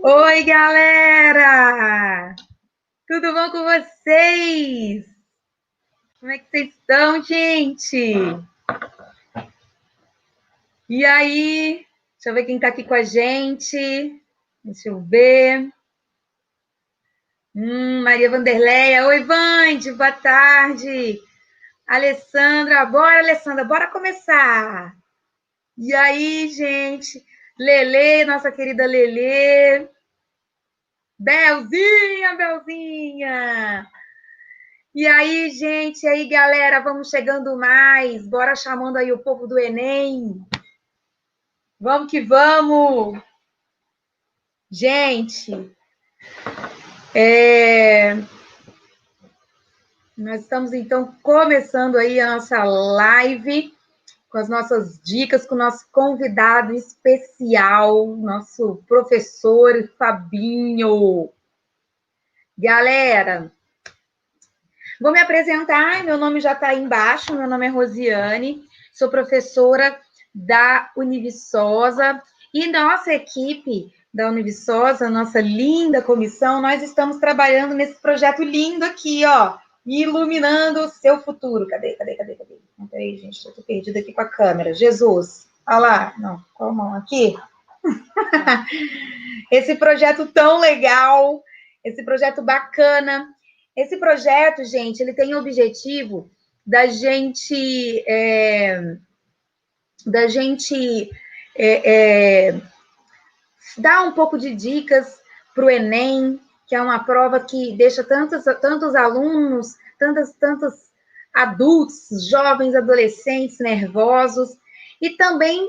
Oi, galera! Tudo bom com vocês? Como é que vocês estão, gente? E aí? Deixa eu ver quem está aqui com a gente. Deixa eu ver. Maria Vanderleia. Oi, Vande, boa tarde. Alessandra, bora começar. E aí, gente? Lelê, nossa querida Lelê. Belzinha! E aí, gente, e aí, galera, vamos chegando mais. Bora chamando aí o povo do Enem. Vamos que vamos. Gente, nós estamos então começando aí a nossa live com as nossas dicas, com o nosso convidado especial, nosso professor Fabinho. Galera, vou me apresentar, meu nome já está aí embaixo, meu nome é Rosiane, sou professora da Univiçosa e nossa equipe da Univiçosa, nossa linda comissão, nós estamos trabalhando nesse projeto lindo aqui, ó, iluminando o seu futuro. Cadê? Não, peraí, gente, eu tô perdida aqui com a câmera. Jesus, olha lá, não, qual a mão aqui? Esse projeto tão legal, esse projeto bacana. Esse projeto, gente, ele tem o objetivo da gente dar um pouco de dicas para o Enem, que é uma prova que deixa tantos alunos, tantos adultos, jovens, adolescentes nervosos, e também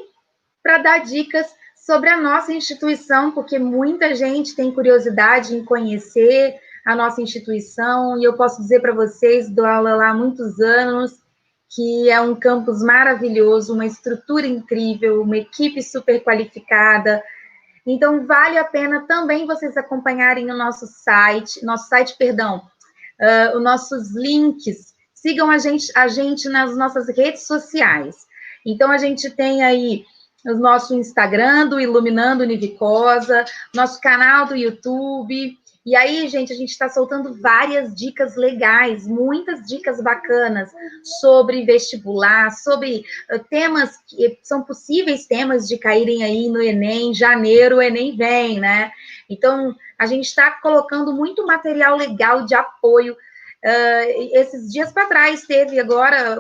para dar dicas sobre a nossa instituição, porque muita gente tem curiosidade em conhecer a nossa instituição, e eu posso dizer para vocês, dou aula lá há muitos anos, que é um campus maravilhoso, uma estrutura incrível, uma equipe super qualificada. Então, vale a pena também vocês acompanharem o nosso site, os nossos links. Sigam a gente nas nossas redes sociais. Então, a gente tem aí o nosso Instagram do Iluminando Univicosa, nosso canal do YouTube. E aí, gente, a gente está soltando várias dicas legais, muitas dicas bacanas sobre vestibular, sobre temas que são possíveis temas de caírem aí no Enem. Em janeiro o Enem vem, né? Então, a gente está colocando muito material legal de apoio. Esses dias para trás teve agora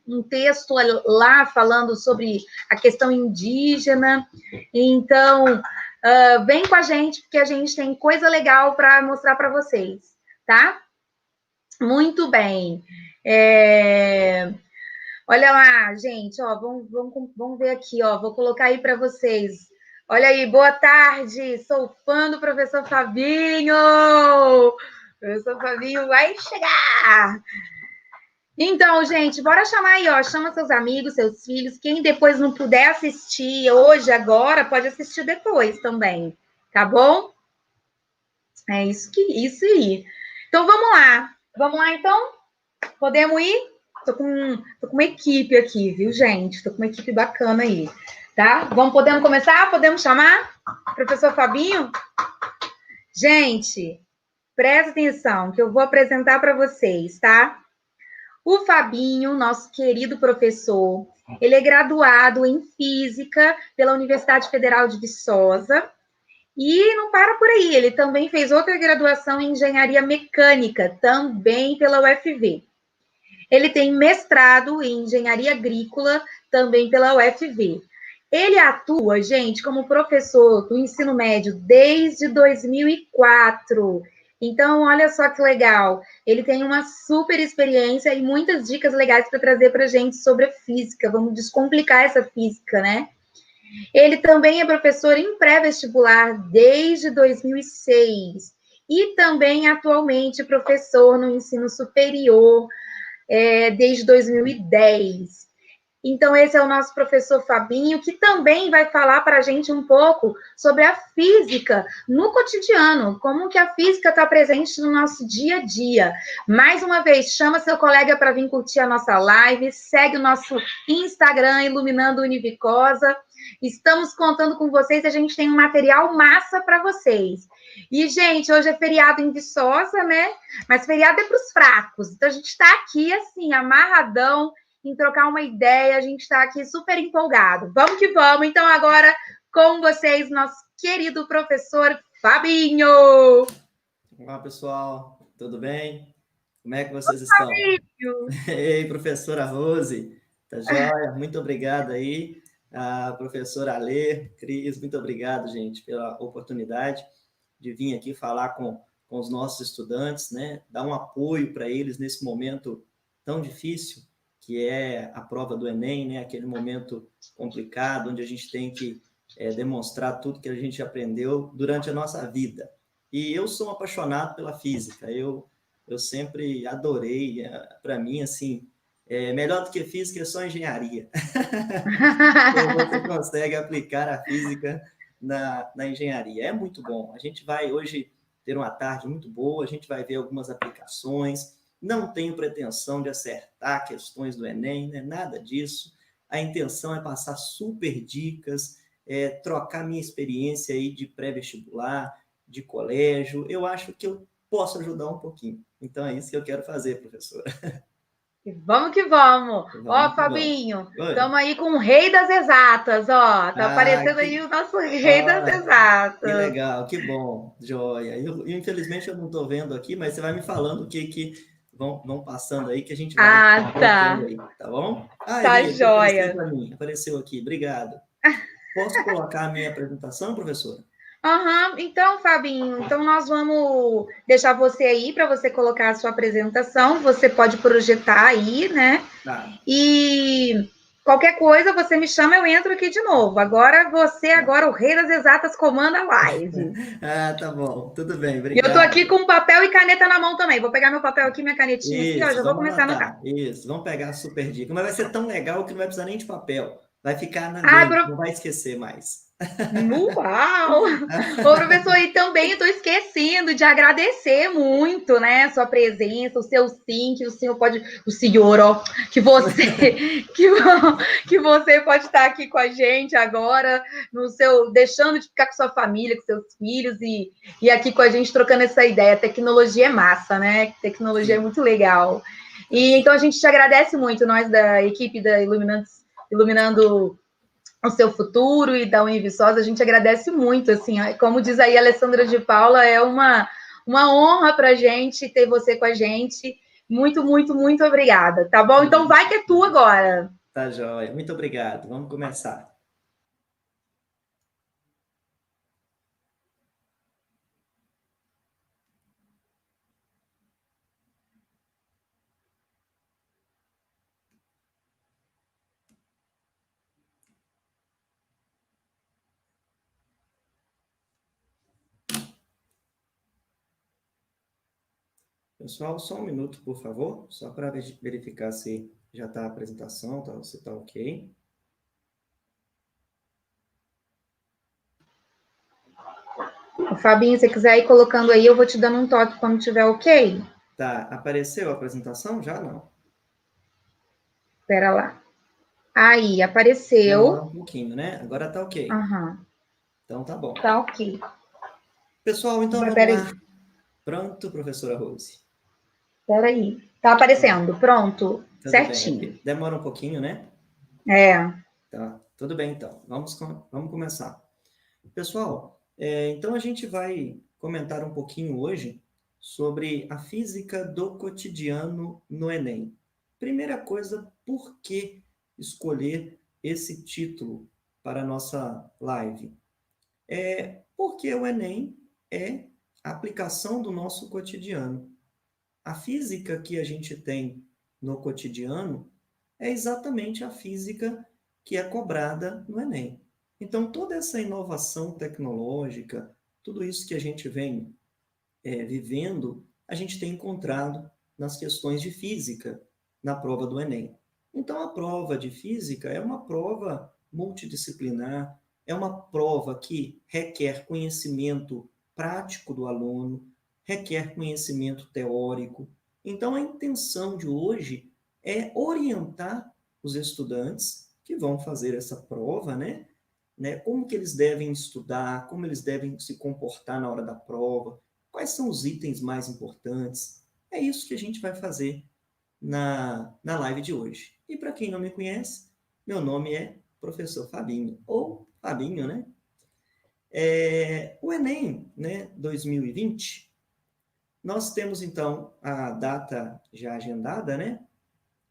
um texto lá falando sobre a questão indígena. Então, vem com a gente, porque a gente tem coisa legal para mostrar para vocês, tá? Muito bem. Olha lá, gente, ó, vamos ver aqui, ó, vou colocar aí para vocês. Olha aí, boa tarde, sou fã do professor Fabinho! O professor Fabinho vai chegar! Então, gente, bora chamar aí, ó, chama seus amigos, seus filhos, quem depois não puder assistir hoje, agora, pode assistir depois também, tá bom? É isso aí. Então, vamos lá, então? Podemos ir? Tô com uma equipe aqui, viu, gente? Tô com uma equipe bacana aí, tá? Podemos começar? Podemos chamar? Professor Fabinho? Gente, presta atenção que eu vou apresentar para vocês, tá? O Fabinho, nosso querido professor, ele é graduado em Física pela Universidade Federal de Viçosa e não para por aí, ele também fez outra graduação em Engenharia Mecânica, também pela UFV. Ele tem mestrado em Engenharia Agrícola, também pela UFV. Ele atua, gente, como professor do ensino médio desde 2004. Então, olha só que legal. Ele tem uma super experiência e muitas dicas legais para trazer para a gente sobre a física. Vamos descomplicar essa física, né? Ele também é professor em pré-vestibular desde 2006 e também atualmente professor no ensino superior desde 2010. Então, esse é o nosso professor Fabinho, que também vai falar para a gente um pouco sobre a física no cotidiano, como que a física está presente no nosso dia a dia. Mais uma vez, chama seu colega para vir curtir a nossa live, segue o nosso Instagram, Iluminando Univicosa. Estamos contando com vocês, a gente tem um material massa para vocês. E, gente, hoje é feriado em Viçosa, né? Mas feriado é para os fracos. Então, a gente está aqui, assim, amarradão, em trocar uma ideia, a gente está aqui super empolgado. Vamos que vamos. Então, agora, com vocês, nosso querido professor Fabinho. Olá, pessoal. Tudo bem? Como é que vocês estão? Fabinho. Ei, professora Rose. Tá joia? Muito obrigado aí. A professora Alê, Cris, muito obrigado, gente, pela oportunidade de vir aqui falar com os nossos estudantes, né? Dar um apoio para eles nesse momento tão difícil, que é a prova do Enem, né? Aquele momento complicado, onde a gente tem que demonstrar tudo que a gente aprendeu durante a nossa vida. E eu sou um apaixonado pela física, eu sempre adorei, para mim, assim, melhor do que física é só engenharia. Você consegue aplicar a física na engenharia. É muito bom. A gente vai hoje ter uma tarde muito boa, a gente vai ver algumas aplicações. Não tenho pretensão de acertar questões do Enem, né? Nada disso. A intenção é passar super dicas, trocar minha experiência aí de pré-vestibular, de colégio. Eu acho que eu posso ajudar um pouquinho. Então é isso que eu quero fazer, professora. Vamos que vamos. Ó, Vamos que vamos. Fabinho, Oi. estamos aí com o rei das exatas, ó. Tá Ah, aparecendo aí o nosso rei das ah, que exatas. legal, que bom, joia. Infelizmente eu não estou vendo aqui, mas você vai me falando o que vão passando aí, que a gente vai Ah, colocando tá. aí, tá bom? Ah, Tá Eli, aqui apareceu joia. para mim, apareceu aqui, obrigado. Posso colocar a minha apresentação, professora? Aham, então, Fabinho, então nós vamos deixar você aí para você colocar a sua apresentação. Você pode projetar aí, né? Tá, E qualquer coisa você me chama, eu entro aqui de novo. Agora você, tá. agora o rei das exatas, comanda a live. Ah, tá bom, tudo bem, E eu tô aqui obrigado. com papel e caneta na mão também. Vou pegar meu papel aqui, minha canetinha aqui, ó, Isso, já vou vamos começar a anotar. anotar. Isso, vamos pegar a super dica. Mas vai ser tão legal que não vai precisar nem de papel. Vai ficar na Ah, mente, não vai esquecer mais. Uau! Ô, professor, e também estou esquecendo de agradecer muito, né, a sua presença, o seu sim, que o senhor pode, o senhor, ó, que você, que, que você pode estar aqui com a gente agora, no seu, deixando de ficar com sua família, com seus filhos e aqui com a gente trocando essa ideia. Tecnologia é massa, né? Tecnologia é Sim, muito legal. tá E então a certo. gente te agradece muito, nós da equipe da Iluminando o seu futuro e da Univiçosa, a gente agradece muito, assim, como diz aí a Alessandra de Paula, é uma honra para a gente ter você com a gente. Muito, muito, muito obrigada, tá bom? Então vai que é tu agora. Tá joia. Muito obrigado. Vamos começar. Pessoal, só um minuto, por favor, só para verificar se já está a apresentação, tá, se está ok. O Fabinho, se você quiser ir colocando aí, eu vou te dando um toque quando tiver ok. Tá, apareceu a apresentação? Já não. Espera lá. Aí, Demora apareceu. um pouquinho, né? Agora tá ok. Aham, Então tá bom. tá ok. Pessoal, então vamos Peraí, lá. Pronto, professora Rose. peraí. Tá aparecendo, pronto, Tudo bem certinho. aqui. Demora um pouquinho, né? É, Tá, tudo bem então. Vamos começar. Pessoal, então a gente vai comentar um pouquinho hoje sobre a física do cotidiano no Enem. Primeira coisa, por que escolher esse título para a nossa live? Porque o Enem é a aplicação do nosso cotidiano. A física que a gente tem no cotidiano é exatamente a física que é cobrada no Enem. Então, toda essa inovação tecnológica, tudo isso que a gente vem vivendo, a gente tem encontrado nas questões de física na prova do Enem. Então, a prova de física é uma prova multidisciplinar, é uma prova que requer conhecimento prático do aluno, requer conhecimento teórico. Então, a intenção de hoje é orientar os estudantes que vão fazer essa prova, como que eles devem estudar, como eles devem se comportar na hora da prova, quais são os itens mais importantes. É isso que a gente vai fazer na live de hoje. E para quem não me conhece, meu nome é Professor Fabinho, ou Fabinho, né? O Enem, 2020, nós temos então a data já agendada,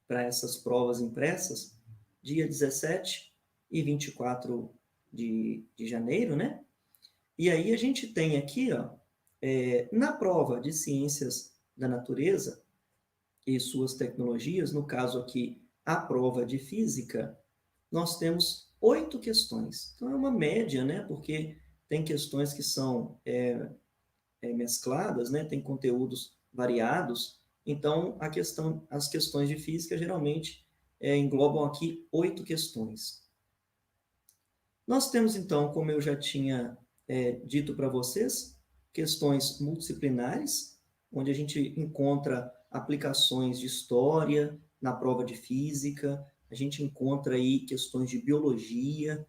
para essas provas impressas, dia 17 e 24 de janeiro, E aí a gente tem aqui, ó, na prova de Ciências da Natureza e suas tecnologias, no caso aqui, a prova de Física, nós temos 8 questões. Então, é uma média, porque tem questões que são mescladas, tem conteúdos variados. Então, as questões de física geralmente englobam aqui 8 questões. Nós temos, então, como eu já tinha dito para vocês, questões multidisciplinares, onde a gente encontra aplicações de história na prova de física, a gente encontra aí questões de biologia,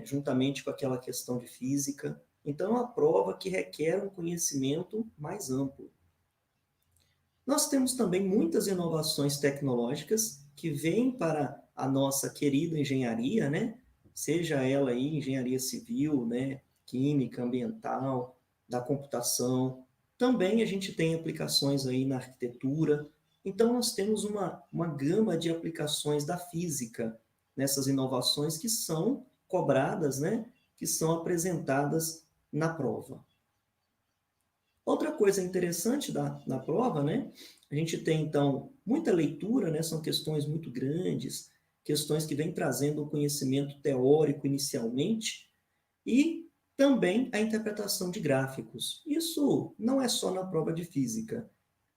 juntamente com aquela questão de física. Então, é uma prova que requer um conhecimento mais amplo. Nós temos também muitas inovações tecnológicas que vêm para a nossa querida engenharia, Seja ela aí engenharia civil, química, ambiental, da computação. Também a gente tem aplicações aí na arquitetura. Então, nós temos uma gama de aplicações da física nessas inovações que são cobradas, que são apresentadas na prova. Outra coisa interessante na prova, a gente tem, então, muita leitura, são questões muito grandes, questões que vêm trazendo um conhecimento teórico inicialmente, e também a interpretação de gráficos. Isso não é só na prova de física,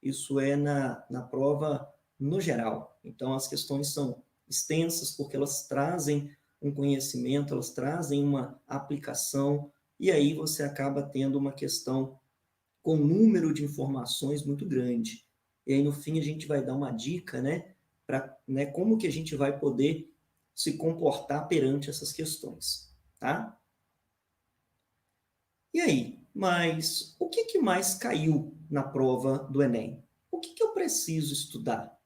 isso é na prova no geral. Então, as questões são extensas porque elas trazem um conhecimento, elas trazem uma aplicação, e aí você acaba tendo uma questão com um número de informações muito grande. E aí, no fim, a gente vai dar uma dica, para como que a gente vai poder se comportar perante essas questões, tá? E aí, mas o que mais caiu na prova do Enem? O que eu preciso estudar?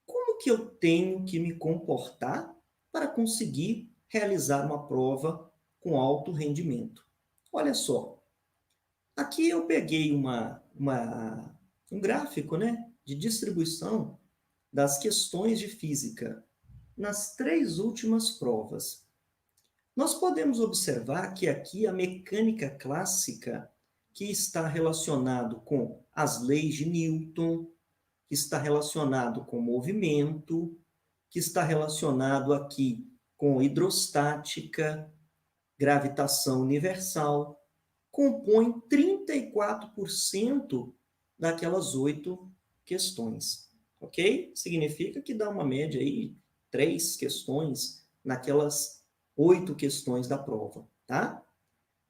Como que eu tenho que me comportar para conseguir realizar uma prova com alto rendimento? Olha só, aqui eu peguei um gráfico, de distribuição das questões de física nas 3 últimas provas. Nós podemos observar que aqui a mecânica clássica, que está relacionado com as leis de Newton, que está relacionado com movimento, que está relacionado aqui com hidrostática, gravitação universal, compõe 34% daquelas 8 questões, ok? Significa que dá uma média aí, 3 questões naquelas 8 questões da prova, tá?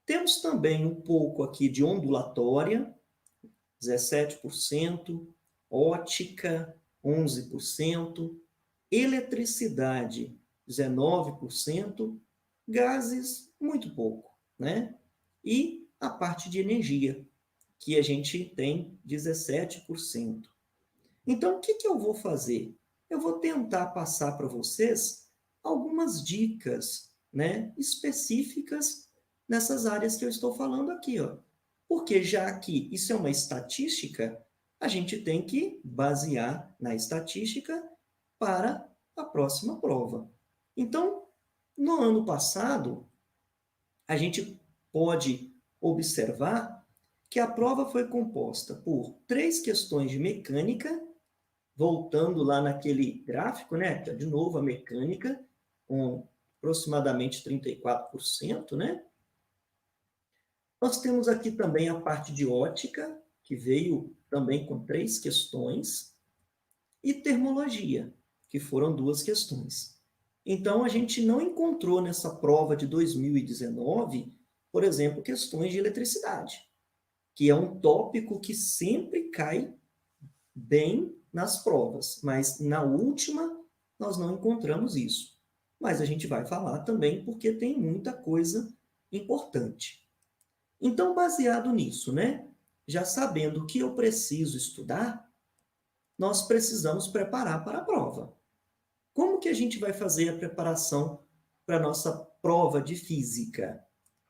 Temos também um pouco aqui de ondulatória, 17%, ótica, 11%, eletricidade, 19%, gases, muito pouco, E a parte de energia, que a gente tem 17%. Então, o que eu vou fazer? Eu vou tentar passar para vocês algumas dicas, específicas nessas áreas que eu estou falando aqui, ó. Porque já que isso é uma estatística, a gente tem que basear na estatística para a próxima prova. Então, no ano passado, a gente pode observar que a prova foi composta por 3 questões de mecânica, voltando lá naquele gráfico, de novo a mecânica, com aproximadamente 34%, Nós temos aqui também a parte de ótica, que veio também com 3 questões, e termologia. que foram 2 questões. Então, a gente não encontrou nessa prova de 2019, por exemplo, questões de eletricidade, que é um tópico que sempre cai bem nas provas, mas na última nós não encontramos isso. Mas a gente vai falar também porque tem muita coisa importante. Então, baseado nisso, né? Já sabendo o que eu preciso estudar, nós precisamos preparar para a prova. Como que a gente vai fazer a preparação para a nossa prova de física?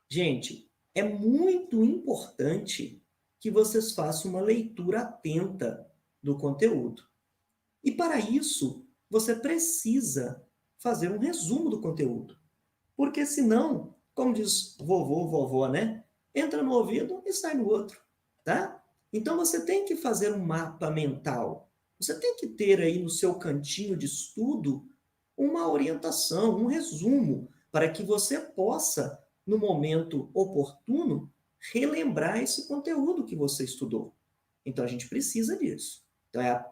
Gente, é muito importante que vocês façam uma leitura atenta do conteúdo. E para isso, você precisa fazer um resumo do conteúdo. Porque senão, como diz vovô, vovó, né? Entra no ouvido e sai no outro, tá? Então você tem que fazer um mapa mental. Você tem que ter aí no seu cantinho de estudo uma orientação, um resumo, para que você possa, no momento oportuno, relembrar esse conteúdo que você estudou. Então a gente precisa disso. Então é a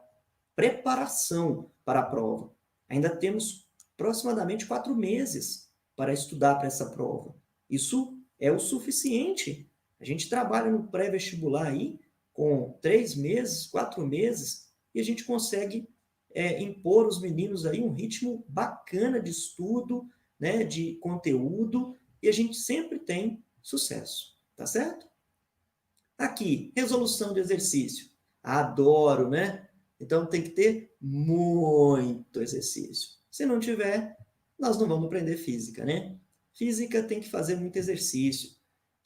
preparação para a prova. Ainda temos aproximadamente 4 meses para estudar para essa prova. Isso é o suficiente. A gente trabalha no pré-vestibular aí com 3 meses, 4 meses, e a gente consegue impor os meninos aí um ritmo bacana de estudo, né, de conteúdo, e a gente sempre tem sucesso, tá certo? Aqui, resolução de exercício. Adoro, né? Então tem que ter muito exercício. Se não tiver, nós não vamos aprender física, né? Física tem que fazer muito exercício.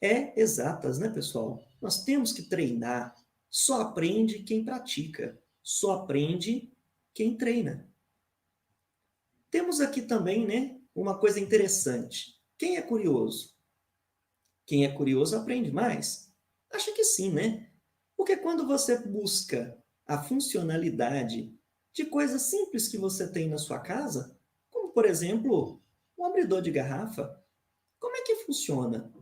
É exatas, né, pessoal? Nós temos que treinar. Só aprende quem pratica. Só aprende quem treina. Temos aqui também, né, uma coisa interessante. Quem é curioso? Quem é curioso aprende mais? Acho que sim, né? Porque quando você busca a funcionalidade de coisas simples que você tem na sua casa, como por exemplo, um abridor de garrafa, como é que funciona?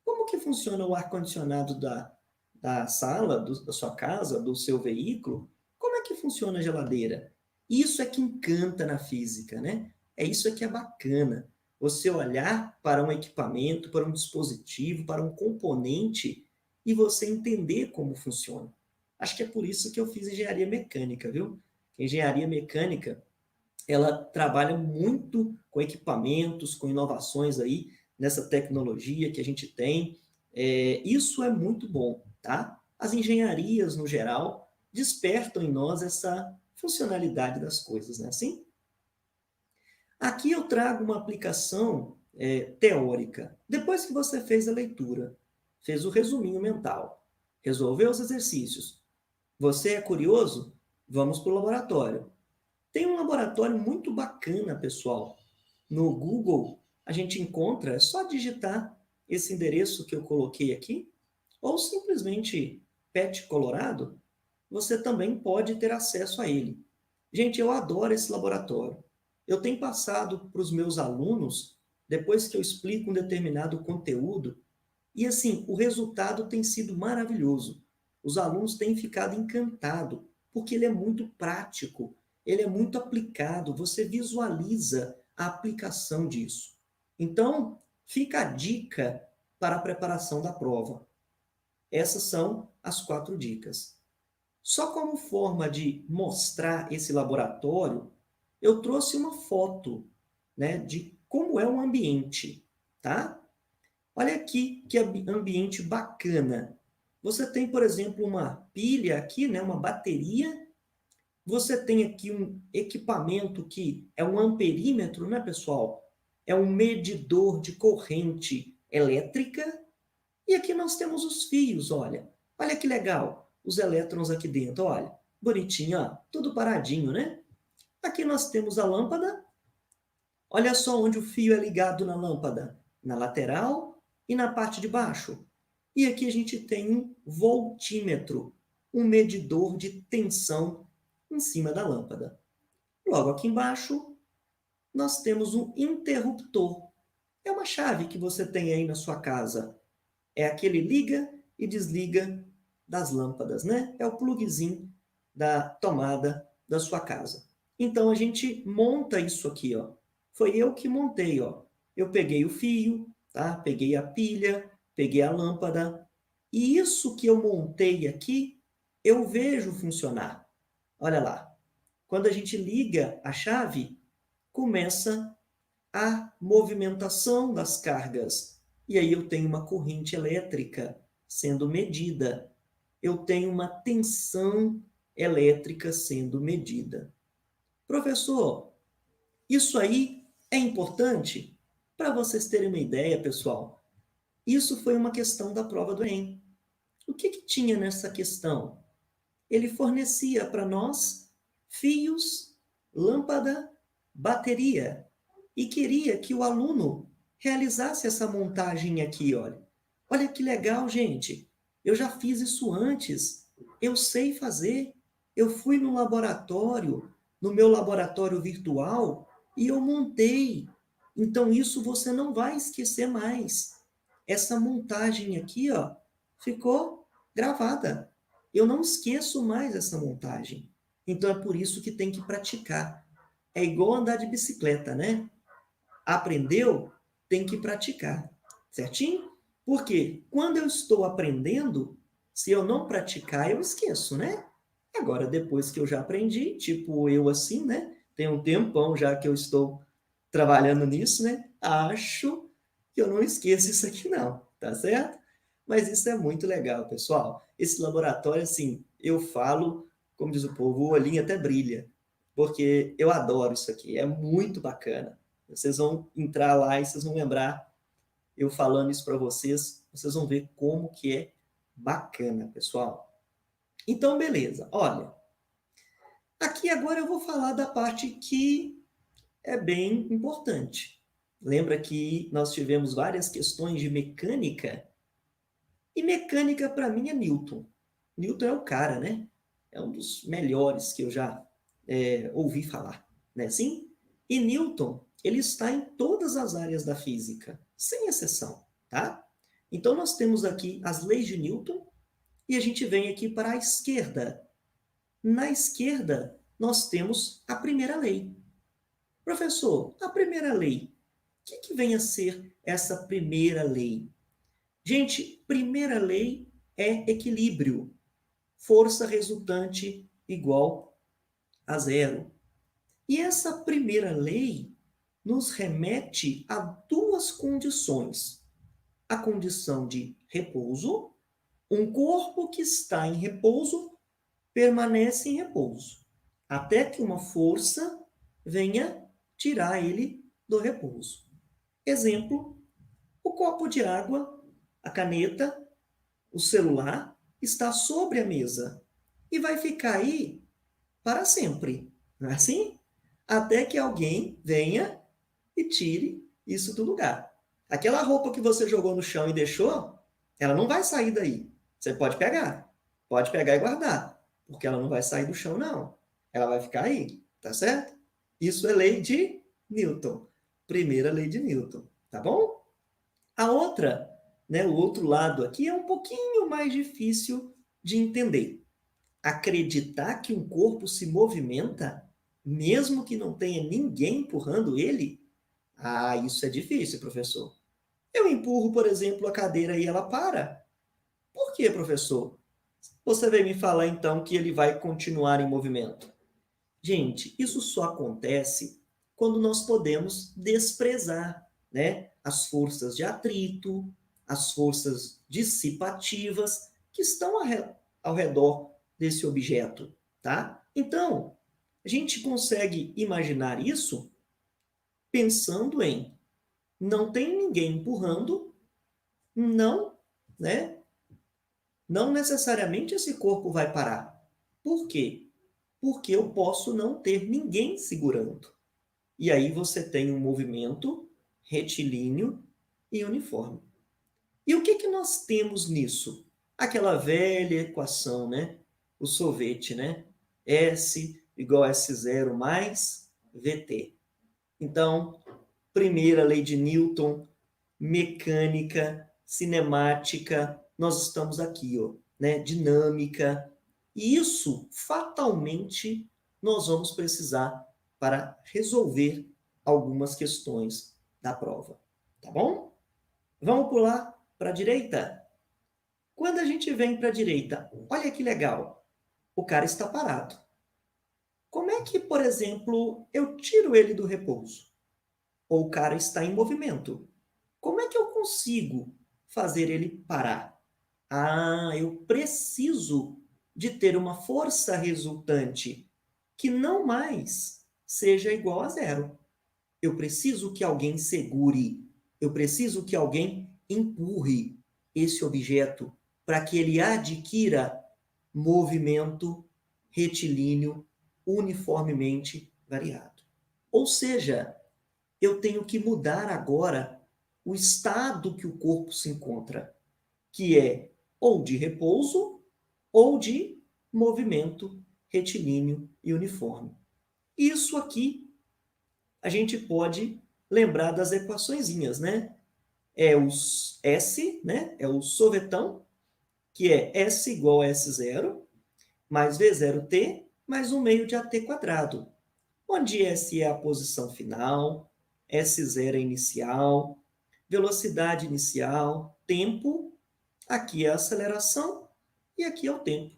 Como que funciona o ar-condicionado da sala, da sua casa, do seu veículo? Como é que funciona a geladeira? Isso é que encanta na física, né? É isso que é bacana. Você olhar para um equipamento, para um dispositivo, para um componente e você entender como funciona. Acho que é por isso que eu fiz engenharia mecânica, viu? Engenharia mecânica, ela trabalha muito com equipamentos, com inovações aí nessa tecnologia que a gente tem. Isso é muito bom, tá? As engenharias, no geral, despertam em nós essa funcionalidade das coisas, né? Assim? Aqui eu trago uma aplicação teórica. Depois que você fez a leitura, fez o resuminho mental, resolveu os exercícios, você é curioso? Vamos para o laboratório. Tem um laboratório muito bacana, pessoal. No Google, a gente encontra, é só digitar esse endereço que eu coloquei aqui, ou simplesmente PET Colorado, você também pode ter acesso a ele. Gente, eu adoro esse laboratório. Eu tenho passado para os meus alunos, depois que eu explico um determinado conteúdo, e assim, o resultado tem sido maravilhoso. Os alunos têm ficado encantados, porque ele é muito prático, ele é muito aplicado, você visualiza a aplicação disso. Então, fica a dica para a preparação da prova. Essas são as 4 dicas. Só como forma de mostrar esse laboratório, eu trouxe uma foto, né, de como é o ambiente, tá? Olha aqui que ambiente bacana. Você tem, por exemplo, uma pilha aqui, né, uma bateria. Você tem aqui um equipamento que é um amperímetro, né, pessoal? É um medidor de corrente elétrica. E aqui nós temos os fios, olha. Olha que legal. Os elétrons aqui dentro, olha. Bonitinho, ó. Tudo paradinho, né? Aqui nós temos a lâmpada. Olha só onde o fio é ligado na lâmpada. Na lateral e na parte de baixo. E aqui a gente tem um voltímetro, um medidor de tensão em cima da lâmpada. Logo aqui embaixo, nós temos um interruptor. É uma chave que você tem aí na sua casa. É aquele liga e desliga das lâmpadas, né? É o pluguezinho da tomada da sua casa. Então, a gente monta isso aqui, ó. Foi eu que montei, ó. Eu peguei o fio, tá? Peguei a pilha, peguei a lâmpada. E isso que eu montei aqui, eu vejo funcionar. Olha lá. Quando a gente liga a chave, começa a movimentação das cargas. E aí eu tenho uma corrente elétrica sendo medida. Eu tenho uma tensão elétrica sendo medida. Professor, isso aí é importante? Para vocês terem uma ideia, pessoal, isso foi uma questão da prova do Enem. O que tinha nessa questão? Ele fornecia para nós fios, lâmpada, bateria e queria que o aluno realizasse essa montagem aqui, olha. Olha que legal, gente. Eu já fiz isso antes. Eu sei fazer. Eu fui no laboratório, no meu laboratório virtual, e eu montei. Então, isso você não vai esquecer mais. Essa montagem aqui, ó, ficou gravada. Eu não esqueço mais essa montagem. Então, é por isso que tem que praticar. É igual andar de bicicleta, né? Aprendeu, tem que praticar. Certinho? Porque quando eu estou aprendendo, se eu não praticar, eu esqueço, né? Agora, depois que eu já aprendi, tipo eu assim, né? Tem um tempão já que eu estou trabalhando nisso, né? Acho que eu não esqueço isso aqui não, tá certo? Mas isso é muito legal, pessoal. Esse laboratório, assim, eu falo, como diz o povo, o olhinho até brilha, porque eu adoro isso aqui, é muito bacana. Vocês vão entrar lá e vocês vão lembrar eu falando isso para vocês, vocês vão ver como que é bacana, pessoal. Então, beleza. Olha, aqui agora eu vou falar da parte que é bem importante. Lembra que nós tivemos várias questões de mecânica? E mecânica, para mim, é Newton. Newton é o cara, né? É um dos melhores que eu já ouvi falar, né? Sim? E Newton, ele está em todas as áreas da física, sem exceção, tá? Então, nós temos aqui as leis de Newton e a gente vem aqui para a esquerda. Na esquerda, nós temos a primeira lei. Professor, a primeira lei, o que vem a ser essa primeira lei? Gente, primeira lei é equilíbrio. Força resultante igual a zero. E essa primeira lei nos remete a duas condições. A condição de repouso, um corpo que está em repouso permanece em repouso, até que uma força venha tirar ele do repouso. Exemplo, o copo de água, a caneta, o celular está sobre a mesa e vai ficar aí para sempre, não é assim? Até que alguém venha e tire isso do lugar. Aquela roupa que você jogou no chão e deixou, ela não vai sair daí. Você pode pegar e guardar, porque ela não vai sair do chão, não. Ela vai ficar aí, tá certo? Isso é lei de Newton. Primeira lei de Newton, tá bom? A outra, né, o outro lado aqui é um pouquinho mais difícil de entender. Acreditar que um corpo se movimenta, mesmo que não tenha ninguém empurrando ele? Ah, isso é difícil, professor. Eu empurro, por exemplo, a cadeira e ela para. Por quê, professor? Você vem me falar então que ele vai continuar em movimento. Gente, isso só acontece quando nós podemos desprezar, né, as forças de atrito, as forças dissipativas que estão ao redor desse objeto, tá? Então, a gente consegue imaginar isso pensando em não tem ninguém empurrando, não, né? Não necessariamente esse corpo vai parar. Por quê? Porque eu posso não ter ninguém segurando. E aí você tem um movimento retilíneo e uniforme. E o que nós temos nisso? Aquela velha equação, né? O sorvete, né? S igual a S0 mais VT. Então, primeira lei de Newton, mecânica, cinemática, nós estamos aqui, ó, né? Dinâmica. E isso, fatalmente, nós vamos precisar para resolver algumas questões da prova, tá bom? Vamos pular para a direita? Quando a gente vem para a direita, olha que legal, o cara está parado. Como é que, por exemplo, eu tiro ele do repouso? Ou o cara está em movimento? Como é que eu consigo fazer ele parar? Ah, eu preciso de ter uma força resultante que não mais seja igual a zero. Eu preciso que alguém segure, eu preciso que alguém empurre esse objeto para que ele adquira movimento retilíneo uniformemente variado. Ou seja, eu tenho que mudar agora o estado que o corpo se encontra, que é ou de repouso ou de movimento retilíneo e uniforme. Isso aqui a gente pode lembrar das equaçõezinhas, né? É o S, né? É o sorvetão, que é S igual a S0, mais V0T, mais 1 meio de AT quadrado, onde S é a posição final, S0 é inicial, velocidade inicial, tempo, aqui é a aceleração e aqui é o tempo.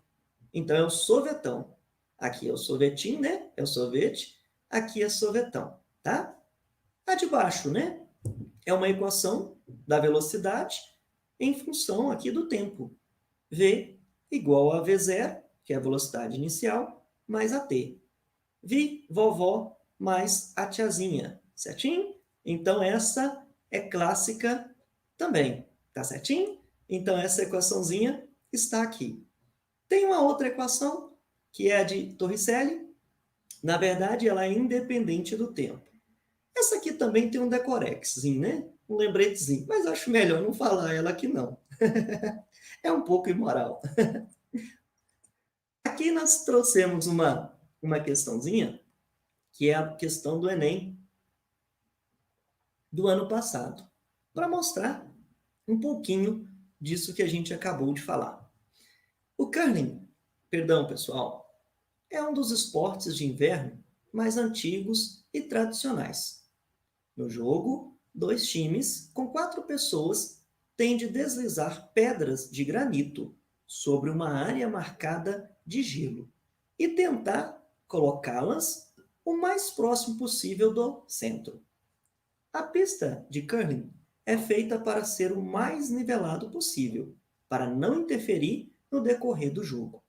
Então, é o sorvetão. Aqui é o sorvetinho, né? É o sorvete. Aqui é sorvetão, tá? A de baixo, né? É uma equação da velocidade em função aqui do tempo. V igual a V0, que é a velocidade inicial, mais a T. Vi, vovó, mais a tiazinha, certinho? Então, essa é clássica também, tá certinho? Então, essa equaçãozinha está aqui. Tem uma outra equação, que é a de Torricelli. Na verdade, ela é independente do tempo. Essa aqui também tem um decorexzinho, né? Um lembretezinho, mas acho melhor não falar ela aqui não. É um pouco imoral. Aqui nós trouxemos uma questãozinha, que é a questão do Enem do ano passado, para mostrar um pouquinho disso que a gente acabou de falar. O curling, perdão pessoal, é um dos esportes de inverno mais antigos e tradicionais. No jogo, 2 times com 4 pessoas têm de deslizar pedras de granito sobre uma área marcada de gelo e tentar colocá-las o mais próximo possível do centro. A pista de curling é feita para ser o mais nivelado possível, para não interferir no decorrer do jogo.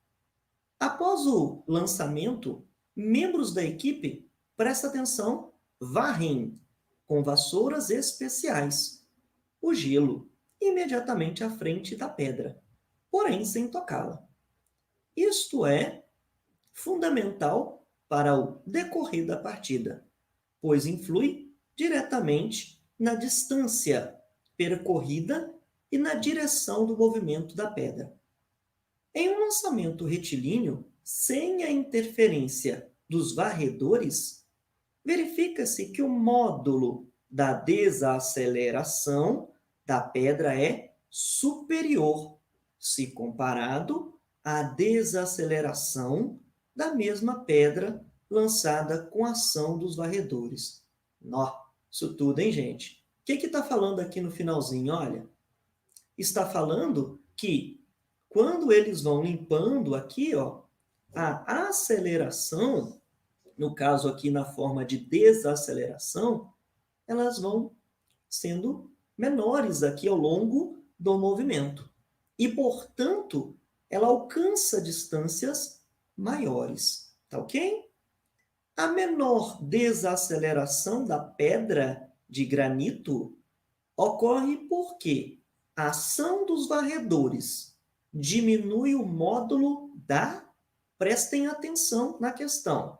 Após o lançamento, membros da equipe, presta atenção, varrem com vassouras especiais o gelo imediatamente à frente da pedra, porém sem tocá-la. Isto é fundamental para o decorrer da partida, pois influi diretamente na distância percorrida e na direção do movimento da pedra. Em um lançamento retilíneo, sem a interferência dos varredores, verifica-se que o módulo da desaceleração da pedra é superior, se comparado à desaceleração da mesma pedra lançada com a ação dos varredores. Nó, isso tudo, hein, gente? O que está falando aqui no finalzinho? Olha, está falando que quando eles vão limpando aqui, ó, a aceleração, no caso aqui na forma de desaceleração, elas vão sendo menores aqui ao longo do movimento. E, portanto, ela alcança distâncias maiores, tá ok? A menor desaceleração da pedra de granito ocorre porque a ação dos varredores diminui o módulo da... Prestem atenção na questão.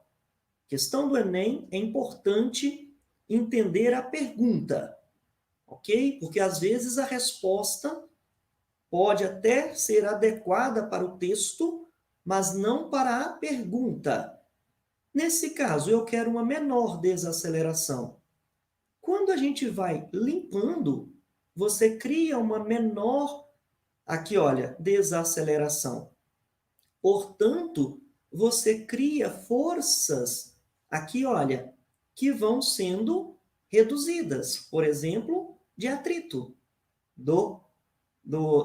Questão do Enem, é importante entender a pergunta, ok? Porque às vezes a resposta pode até ser adequada para o texto, mas não para a pergunta. Nesse caso, eu quero uma menor desaceleração. Quando a gente vai limpando, você cria uma menor, aqui olha, desaceleração. Portanto, você cria forças aqui, olha, que vão sendo reduzidas, por exemplo, de atrito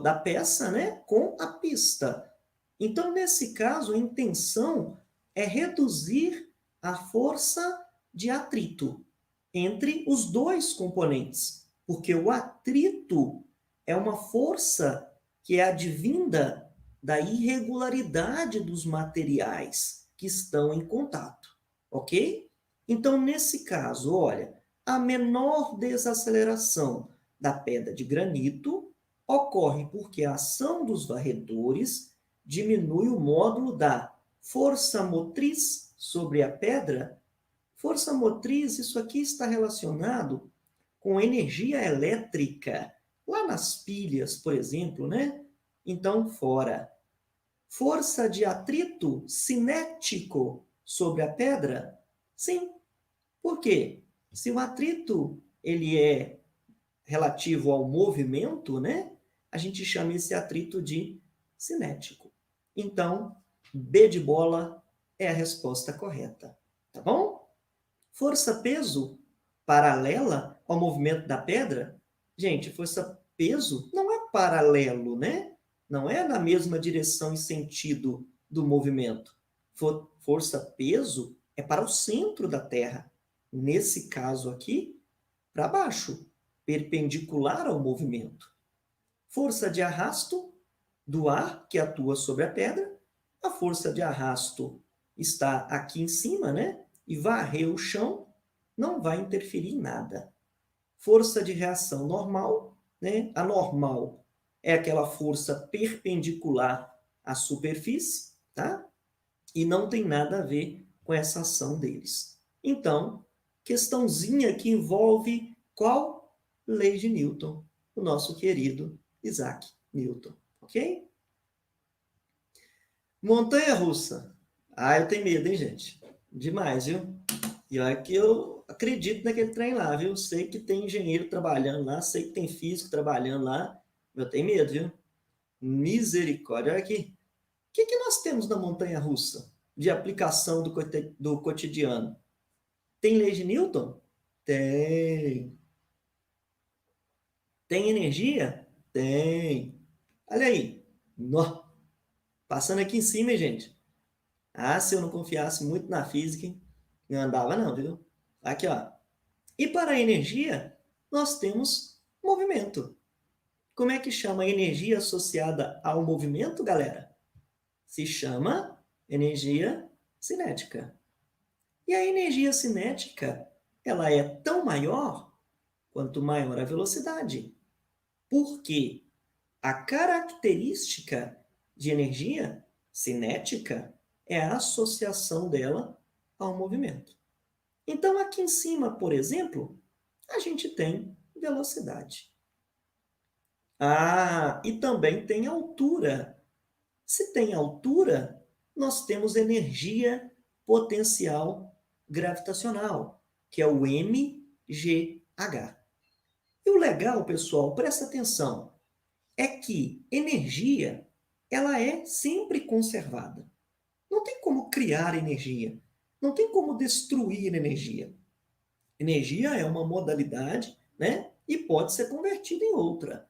da peça, né, com a pista. Então, nesse caso, a intenção é reduzir a força de atrito entre os dois componentes, porque o atrito é uma força que é advinda da irregularidade dos materiais que estão em contato, ok? Então, nesse caso, olha, a menor desaceleração da pedra de granito ocorre porque a ação dos varredores diminui o módulo da força motriz sobre a pedra. Força motriz, isso aqui está relacionado com energia elétrica, lá nas pilhas, por exemplo, né? Então, fora. Força de atrito cinético sobre a pedra? Sim. Por quê? Se o atrito ele é relativo ao movimento, né? A gente chama esse atrito de cinético. Então, B de bola é a resposta correta, tá bom? Força-peso paralela ao movimento da pedra? Gente, força-peso não é paralelo, né? Não é na mesma direção e sentido do movimento. Força-peso é para o centro da Terra. Nesse caso aqui, para baixo, perpendicular ao movimento. Força de arrasto do ar que atua sobre a pedra. A força de arrasto está aqui em cima, né? E varrer o chão não vai interferir em nada. Força de reação normal, né? A normal é aquela força perpendicular à superfície, tá? E não tem nada a ver com essa ação deles. Então, questãozinha que envolve qual? Lei de Newton, o nosso querido Isaac Newton, ok? Montanha-russa. Ah, eu tenho medo, hein, gente? Demais, viu? E olha que eu acredito naquele trem lá, viu? Sei que tem engenheiro trabalhando lá, sei que tem físico trabalhando lá. Eu tenho medo, viu? Misericórdia. Olha aqui. O que nós temos na montanha-russa de aplicação do cotidiano? Tem lei de Newton? Tem. Tem energia? Tem. Olha aí. Nó. Passando aqui em cima, hein, gente? Ah, se eu não confiasse muito na física, hein? Não andava não, viu? Aqui, ó. E para a energia, nós temos movimento. Como é que chama a energia associada ao movimento, galera? Se chama energia cinética. E a energia cinética, ela é tão maior quanto maior a velocidade. Porque a característica de energia cinética é a associação dela ao movimento. Então, aqui em cima, por exemplo, a gente tem velocidade. Ah, e também tem altura. Se tem altura, nós temos energia potencial gravitacional, que é o mgh. E o legal, pessoal, presta atenção, é que energia, ela é sempre conservada. Não tem como criar energia, não tem como destruir energia. Energia é uma modalidade, né? E pode ser convertida em outra.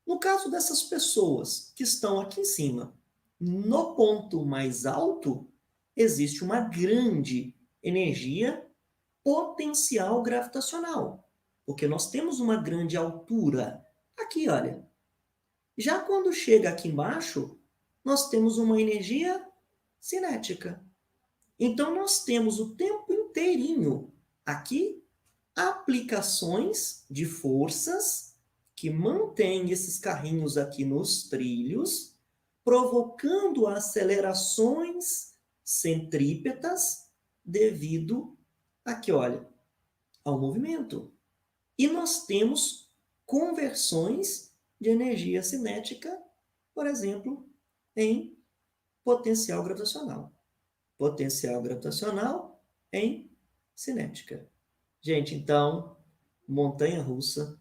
No caso dessas pessoas que estão aqui em cima, no ponto mais alto, existe uma grande energia potencial gravitacional, porque nós temos uma grande altura. Aqui, olha. Já quando chega aqui embaixo, nós temos uma energia cinética. Então, nós temos o tempo inteirinho aqui aplicações de forças que mantêm esses carrinhos aqui nos trilhos, provocando acelerações centrípetas devido aqui, olha, ao movimento. E nós temos conversões de energia cinética, por exemplo, em potencial gravitacional. Potencial gravitacional em cinética. Gente, então, montanha-russa,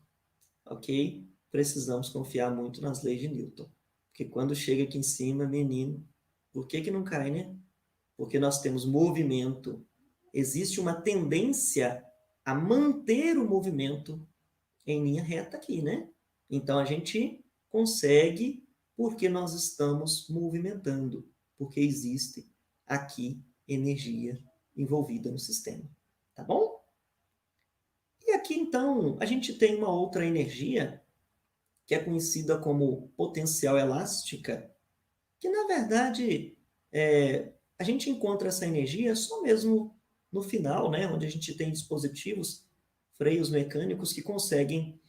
ok? Precisamos confiar muito nas leis de Newton. Porque quando chega aqui em cima, menino, por que não cai, né? Porque nós temos movimento. existe uma tendência a manter o movimento em linha reta aqui, né? Então, a gente consegue porque nós estamos movimentando, porque existe aqui energia envolvida no sistema, tá bom? E aqui, então, a gente tem uma outra energia que é conhecida como potencial elástica, que, na verdade, a gente encontra essa energia só mesmo no final, né, onde a gente tem dispositivos, freios mecânicos que conseguem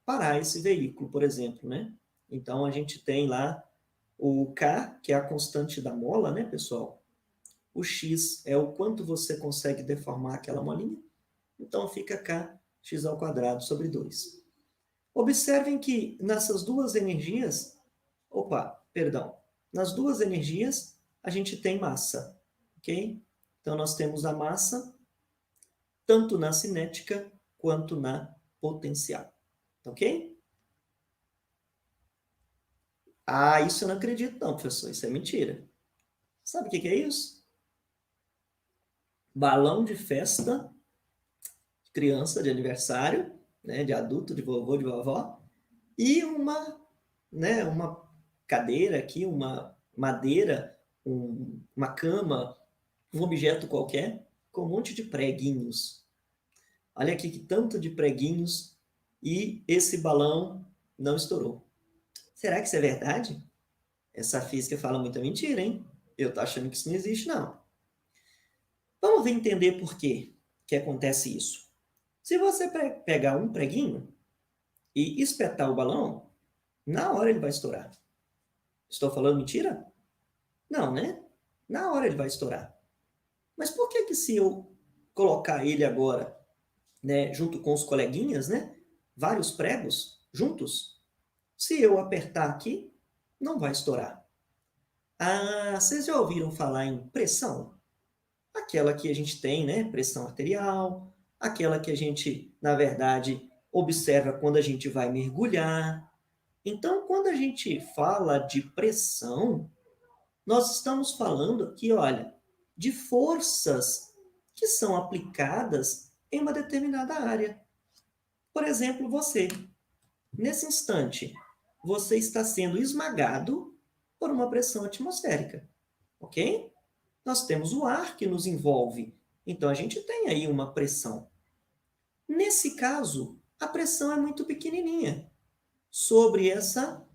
parar esse veículo, por exemplo, né? Então, a gente tem lá o K, que é a constante da mola, né, pessoal? O X é o quanto você consegue deformar aquela molinha. Então, fica K, x ao quadrado sobre 2. Observem que nessas duas energias, nas duas energias a gente tem massa, ok? Então, nós temos a massa tanto na cinética quanto na potencial, ok? Ah, isso eu não acredito não, professor, isso é mentira. Sabe o que é isso? Balão de festa, criança de aniversário, né, de adulto, de vovô, de vovó, e uma cadeira aqui, uma madeira, uma cama, um objeto qualquer, com um monte de preguinhos. Olha aqui que tanto de preguinhos e esse balão não estourou. Será que isso é verdade? Essa física fala muita mentira, hein? Eu tô achando que isso não existe, não. Vamos ver entender por quê que acontece isso. Se você pegar um preguinho e espetar o balão, na hora ele vai estourar. Estou falando mentira? Não, né? Na hora ele vai estourar. Mas por que que se eu colocar ele agora, né, junto com os coleguinhas, né, vários pregos juntos, se eu apertar aqui, não vai estourar? Ah, vocês já ouviram falar em pressão? Aquela que a gente tem, né, pressão arterial, aquela que a gente, na verdade, observa quando a gente vai mergulhar. Então, quando a gente fala de pressão, nós estamos falando aqui, olha, de forças que são aplicadas em uma determinada área. Por exemplo, você, nesse instante, você está sendo esmagado por uma pressão atmosférica, ok? Nós temos o ar que nos envolve, então a gente tem aí uma pressão. Nesse caso, a pressão é muito pequenininha sobre essa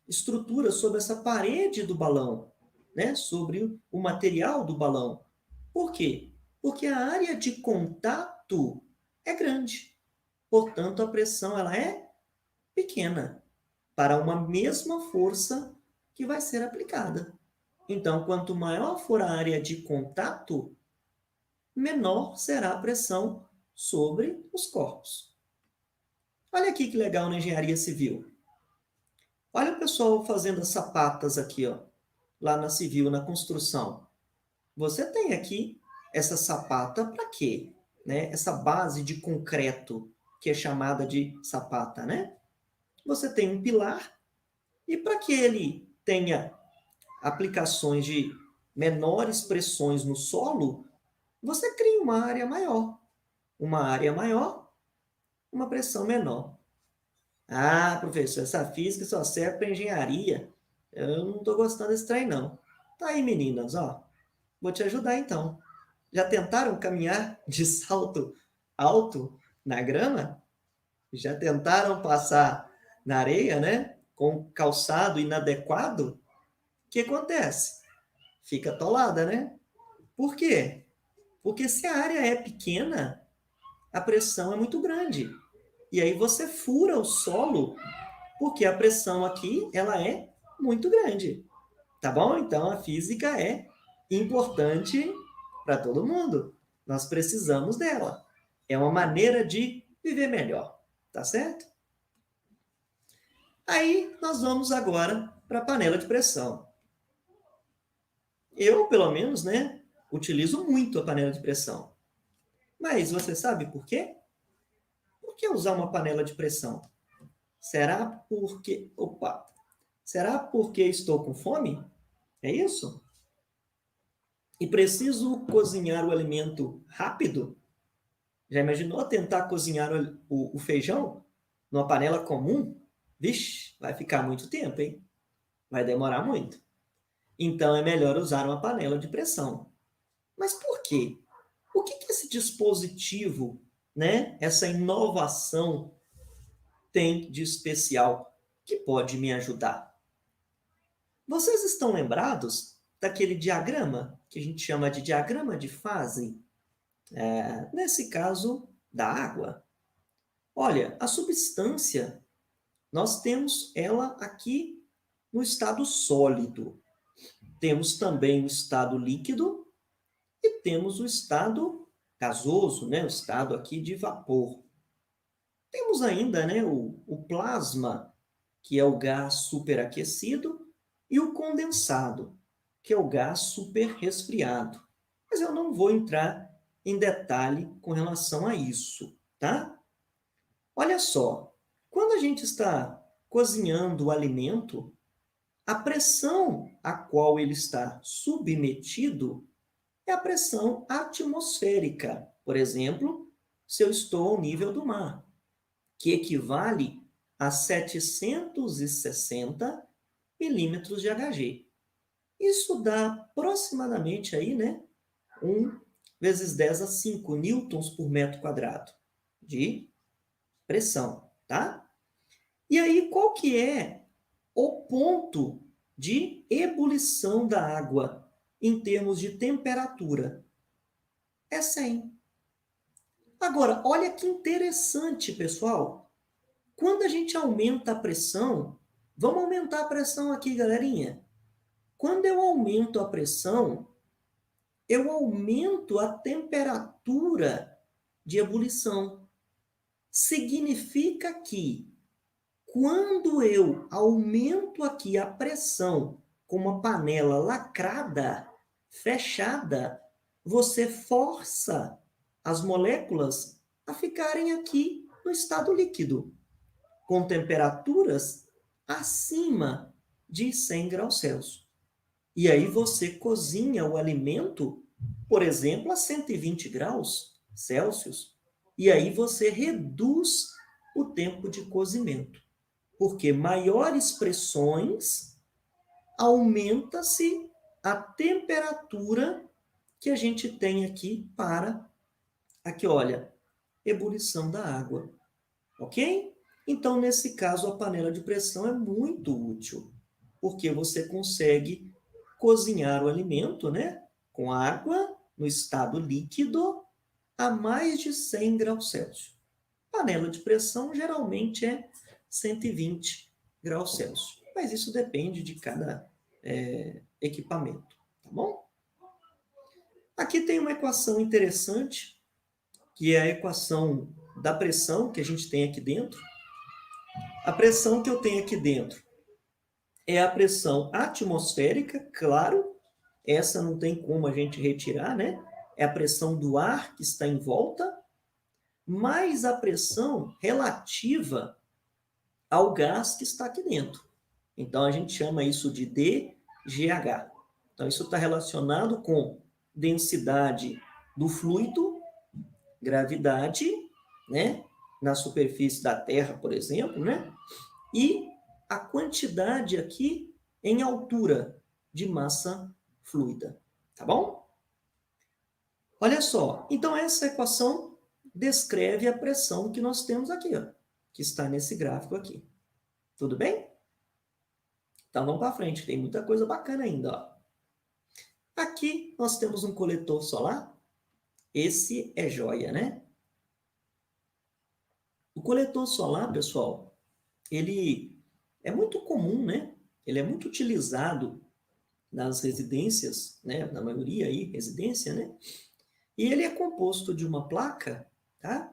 estrutura, sobre essa parede do balão, né? Sobre o material do balão. Por quê? Porque a área de contato é grande. Portanto, a pressão ela é pequena para uma mesma força que vai ser aplicada. Então, quanto maior for a área de contato, menor será a pressão sobre os corpos. Olha aqui que legal na engenharia civil. Olha o pessoal fazendo as sapatas aqui, ó, lá na civil, na construção. Você tem aqui essa sapata para quê? Né? Essa base de concreto que é chamada de sapata, né? Você tem um pilar e para que ele tenha aplicações de menores pressões no solo, você cria uma área maior. Uma área maior, uma pressão menor. Ah, professor, essa física só serve para engenharia. Eu não estou gostando desse trem, não. Tá aí, meninas, ó. Vou te ajudar, então. Já tentaram caminhar de salto alto na grama? Já tentaram passar na areia, né? Com calçado inadequado? O que acontece? Fica atolada, né? Por quê? Porque se a área é pequena, a pressão é muito grande. E aí você fura o solo, porque a pressão aqui, ela é muito grande. Tá bom? Então a física é importante para todo mundo. Nós precisamos dela. É uma maneira de viver melhor, tá certo? Aí nós vamos agora para a panela de pressão. Eu, pelo menos, né, utilizo muito a panela de pressão. Mas você sabe por quê? Por que usar uma panela de pressão? Será porque. Opa! Será porque estou com fome? É isso? e preciso cozinhar o alimento rápido, já imaginou tentar cozinhar o feijão numa panela comum? Vixe, vai ficar muito tempo, hein? Vai demorar muito. Então é melhor usar uma panela de pressão. Mas por quê? O que esse dispositivo, né, essa inovação tem de especial que pode me ajudar? Vocês estão lembrados daquele diagrama que a gente chama de diagrama de fase? Nesse caso, da água. Olha, a substância, nós temos ela aqui no estado sólido. Temos também o estado líquido e temos o estado gasoso, né? O estado aqui de vapor. Temos ainda, né, o plasma, que é o gás superaquecido, e o condensado, que é o gás superresfriado. Mas eu não vou entrar em detalhe com relação a isso, tá? Olha só, quando a gente está cozinhando o alimento, a pressão a qual ele está submetido é a pressão atmosférica. Por exemplo, se eu estou ao nível do mar, que equivale a 760 milímetros de Hg. Isso dá aproximadamente aí, né, 1 vezes 10 a 5 newtons por metro quadrado de pressão, tá? E aí, qual que é o ponto de ebulição da água em termos de temperatura? É 100. Agora, olha que interessante, pessoal. Quando a gente aumenta a pressão, vamos aumentar a pressão aqui, galerinha. Quando eu aumento a pressão, eu aumento a temperatura de ebulição. Significa que quando eu aumento aqui a pressão com uma panela lacrada, fechada, você força as moléculas a ficarem aqui no estado líquido, com temperaturas acima de 100 graus Celsius. E aí você cozinha o alimento, por exemplo, a 120 graus Celsius, e aí você reduz o tempo de cozimento. Porque maiores pressões aumenta-se a temperatura que a gente tem aqui para, aqui olha, ebulição da água, ok? Então, nesse caso, a panela de pressão é muito útil, porque você consegue cozinhar o alimento, né, com água no estado líquido a mais de 100 graus Celsius. Panela de pressão geralmente é 120 graus Celsius, mas isso depende de cada equipamento, tá bom? Aqui tem uma equação interessante, que é a equação da pressão que a gente tem aqui dentro. A pressão que eu tenho aqui dentro é a pressão atmosférica, claro, essa não tem como a gente retirar, né? É a pressão do ar que está em volta, mais a pressão relativa ao gás que está aqui dentro. Então, a gente chama isso de DGH. Então, isso está relacionado com densidade do fluido, gravidade, né? Na superfície da Terra, por exemplo, né? E a quantidade aqui em altura de massa fluida, tá bom? Olha só, então essa equação descreve a pressão que nós temos aqui, ó, que está nesse gráfico aqui. Tudo bem? Então vamos para frente, tem muita coisa bacana ainda, ó. Aqui nós temos um coletor solar. Esse é joia, né? O coletor solar, pessoal, ele é muito comum, né? Ele é muito utilizado nas residências, né? Na maioria aí, residência, né? E ele é composto de uma placa, tá?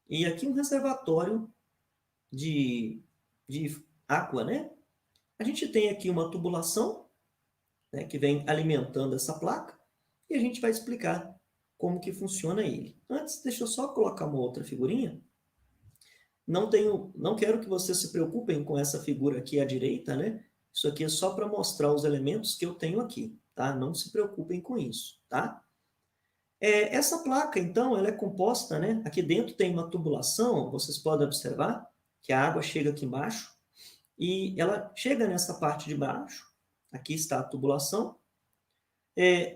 E aqui um reservatório de água, né? A gente tem aqui uma tubulação, né, que vem alimentando essa placa, e a gente vai explicar como que funciona ele. Antes, deixa eu só colocar uma outra figurinha. Não quero que vocês se preocupem com essa figura aqui à direita, né? Isso aqui é só para mostrar os elementos que eu tenho aqui, tá? Não se preocupem com isso, tá? Essa placa, então, ela é composta, né? Aqui dentro tem uma tubulação, vocês podem observar que a água chega aqui embaixo e ela chega nessa parte de baixo. Aqui está a tubulação.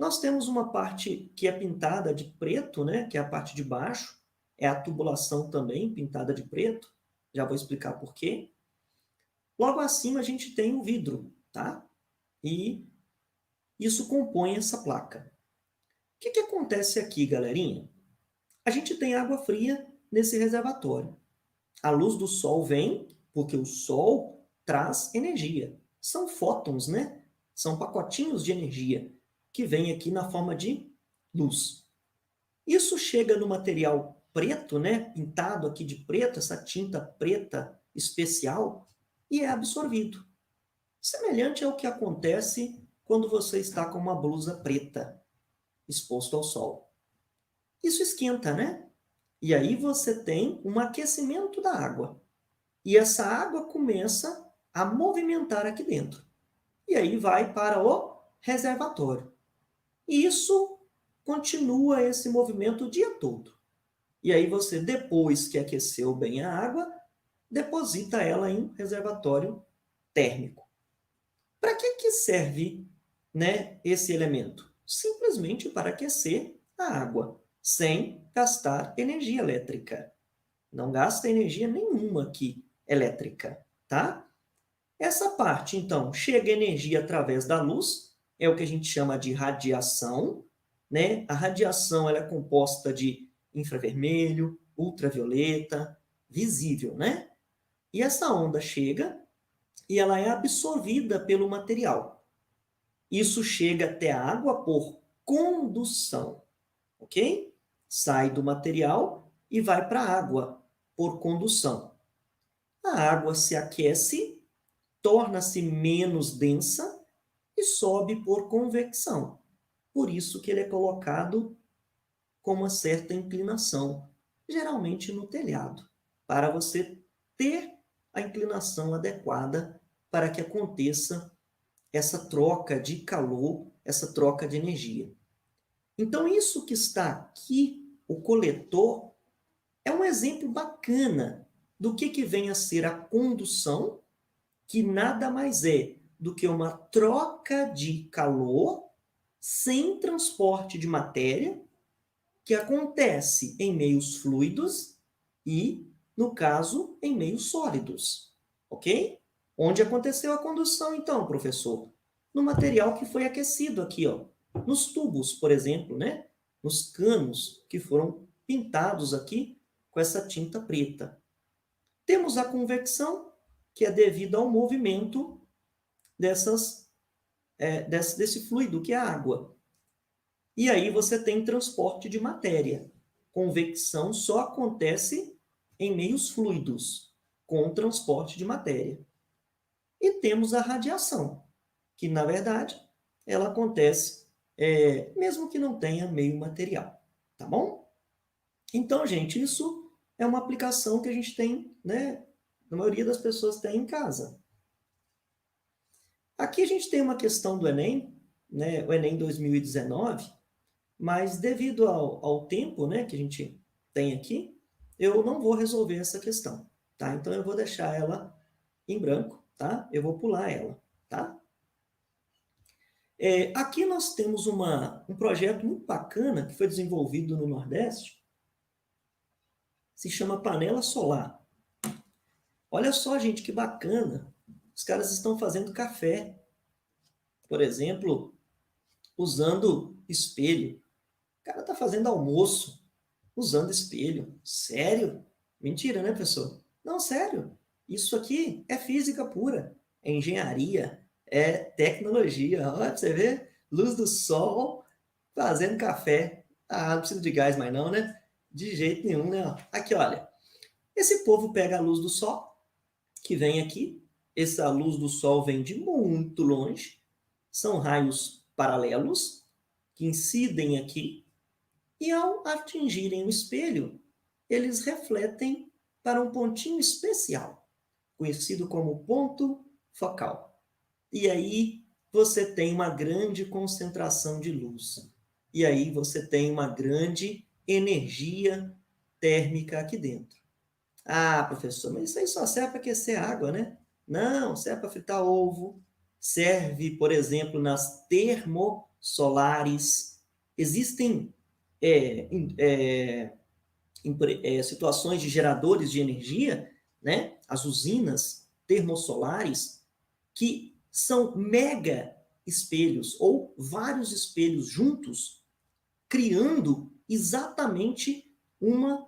Nós temos uma parte que é pintada de preto, né? Que é a parte de baixo. É a tubulação também pintada de preto. Já vou explicar por quê. Logo acima a gente tem o vidro, tá? E isso compõe essa placa. O que acontece aqui, galerinha? A gente tem água fria nesse reservatório. A luz do sol vem porque o sol traz energia. São fótons, né? São pacotinhos de energia que vêm aqui na forma de luz. Isso chega no material preto, né? Pintado aqui de preto, essa tinta preta especial, e é absorvido. Semelhante ao que acontece quando você está com uma blusa preta exposto ao sol. Isso esquenta, né? E aí você tem um aquecimento da água. E essa água começa a movimentar aqui dentro. E aí vai para o reservatório. E isso continua esse movimento o dia todo. E aí você, depois que aqueceu bem a água, deposita ela em um reservatório térmico. Para que serve, né, esse elemento? Simplesmente para aquecer a água, sem gastar energia elétrica. Não gasta energia nenhuma aqui elétrica, tá? Essa parte, então, chega energia através da luz, é o que a gente chama de radiação, né? A radiação ela é composta de infravermelho, ultravioleta, visível, né? E essa onda chega e ela é absorvida pelo material. Isso chega até a água por condução, ok? Sai do material e vai para a água por condução. A água se aquece, torna-se menos densa e sobe por convecção. Por isso que ele é colocado com uma certa inclinação, geralmente no telhado, para você ter a inclinação adequada para que aconteça essa troca de calor, essa troca de energia. Então, isso que está aqui, o coletor, é um exemplo bacana do que vem a ser a condução, que nada mais é do que uma troca de calor sem transporte de matéria, que acontece em meios fluidos e, no caso, em meios sólidos. Ok? Onde aconteceu a condução, então, professor? No material que foi aquecido aqui, ó. Nos tubos, por exemplo, né? Nos canos que foram pintados aqui com essa tinta preta. Temos a convecção, que é devido ao movimento desse fluido, que é a água. E aí você tem transporte de matéria. Convecção só acontece em meios fluidos, com transporte de matéria. E temos a radiação, que na verdade ela acontece mesmo que não tenha meio material. Tá bom? Então, gente, isso é uma aplicação que a gente tem, né? A maioria das pessoas tem em casa. Aqui a gente tem uma questão do Enem, né? O Enem 2019, mas devido ao tempo, né, que a gente tem aqui, eu não vou resolver essa questão, tá? Então eu vou deixar ela em branco, tá? Eu vou pular ela, tá? Aqui nós temos um projeto muito bacana que foi desenvolvido no Nordeste, se chama Panela Solar. Olha só, gente, que bacana. Os caras estão fazendo café, por exemplo, usando espelho. O cara está fazendo almoço usando espelho. Sério? Mentira, né, professor? Não, sério. Isso aqui é física pura. É engenharia. É tecnologia. Olha pra você ver. Luz do sol fazendo café. Ah, não precisa de gás mais não, né? De jeito nenhum, né? Aqui, olha. Esse povo pega a luz do sol, que vem aqui. Essa luz do sol vem de muito longe. São raios paralelos que incidem aqui. E ao atingirem o espelho, eles refletem para um pontinho especial, conhecido como ponto focal. E aí você tem uma grande concentração de luz. E aí você tem uma grande energia térmica aqui dentro. Ah, professor, mas isso aí só serve para aquecer água, né? Não, serve para fritar ovo, serve, por exemplo, nas termosolares. Existem situações de geradores de energia, né? As usinas termosolares, que são mega espelhos ou vários espelhos juntos, criando exatamente uma,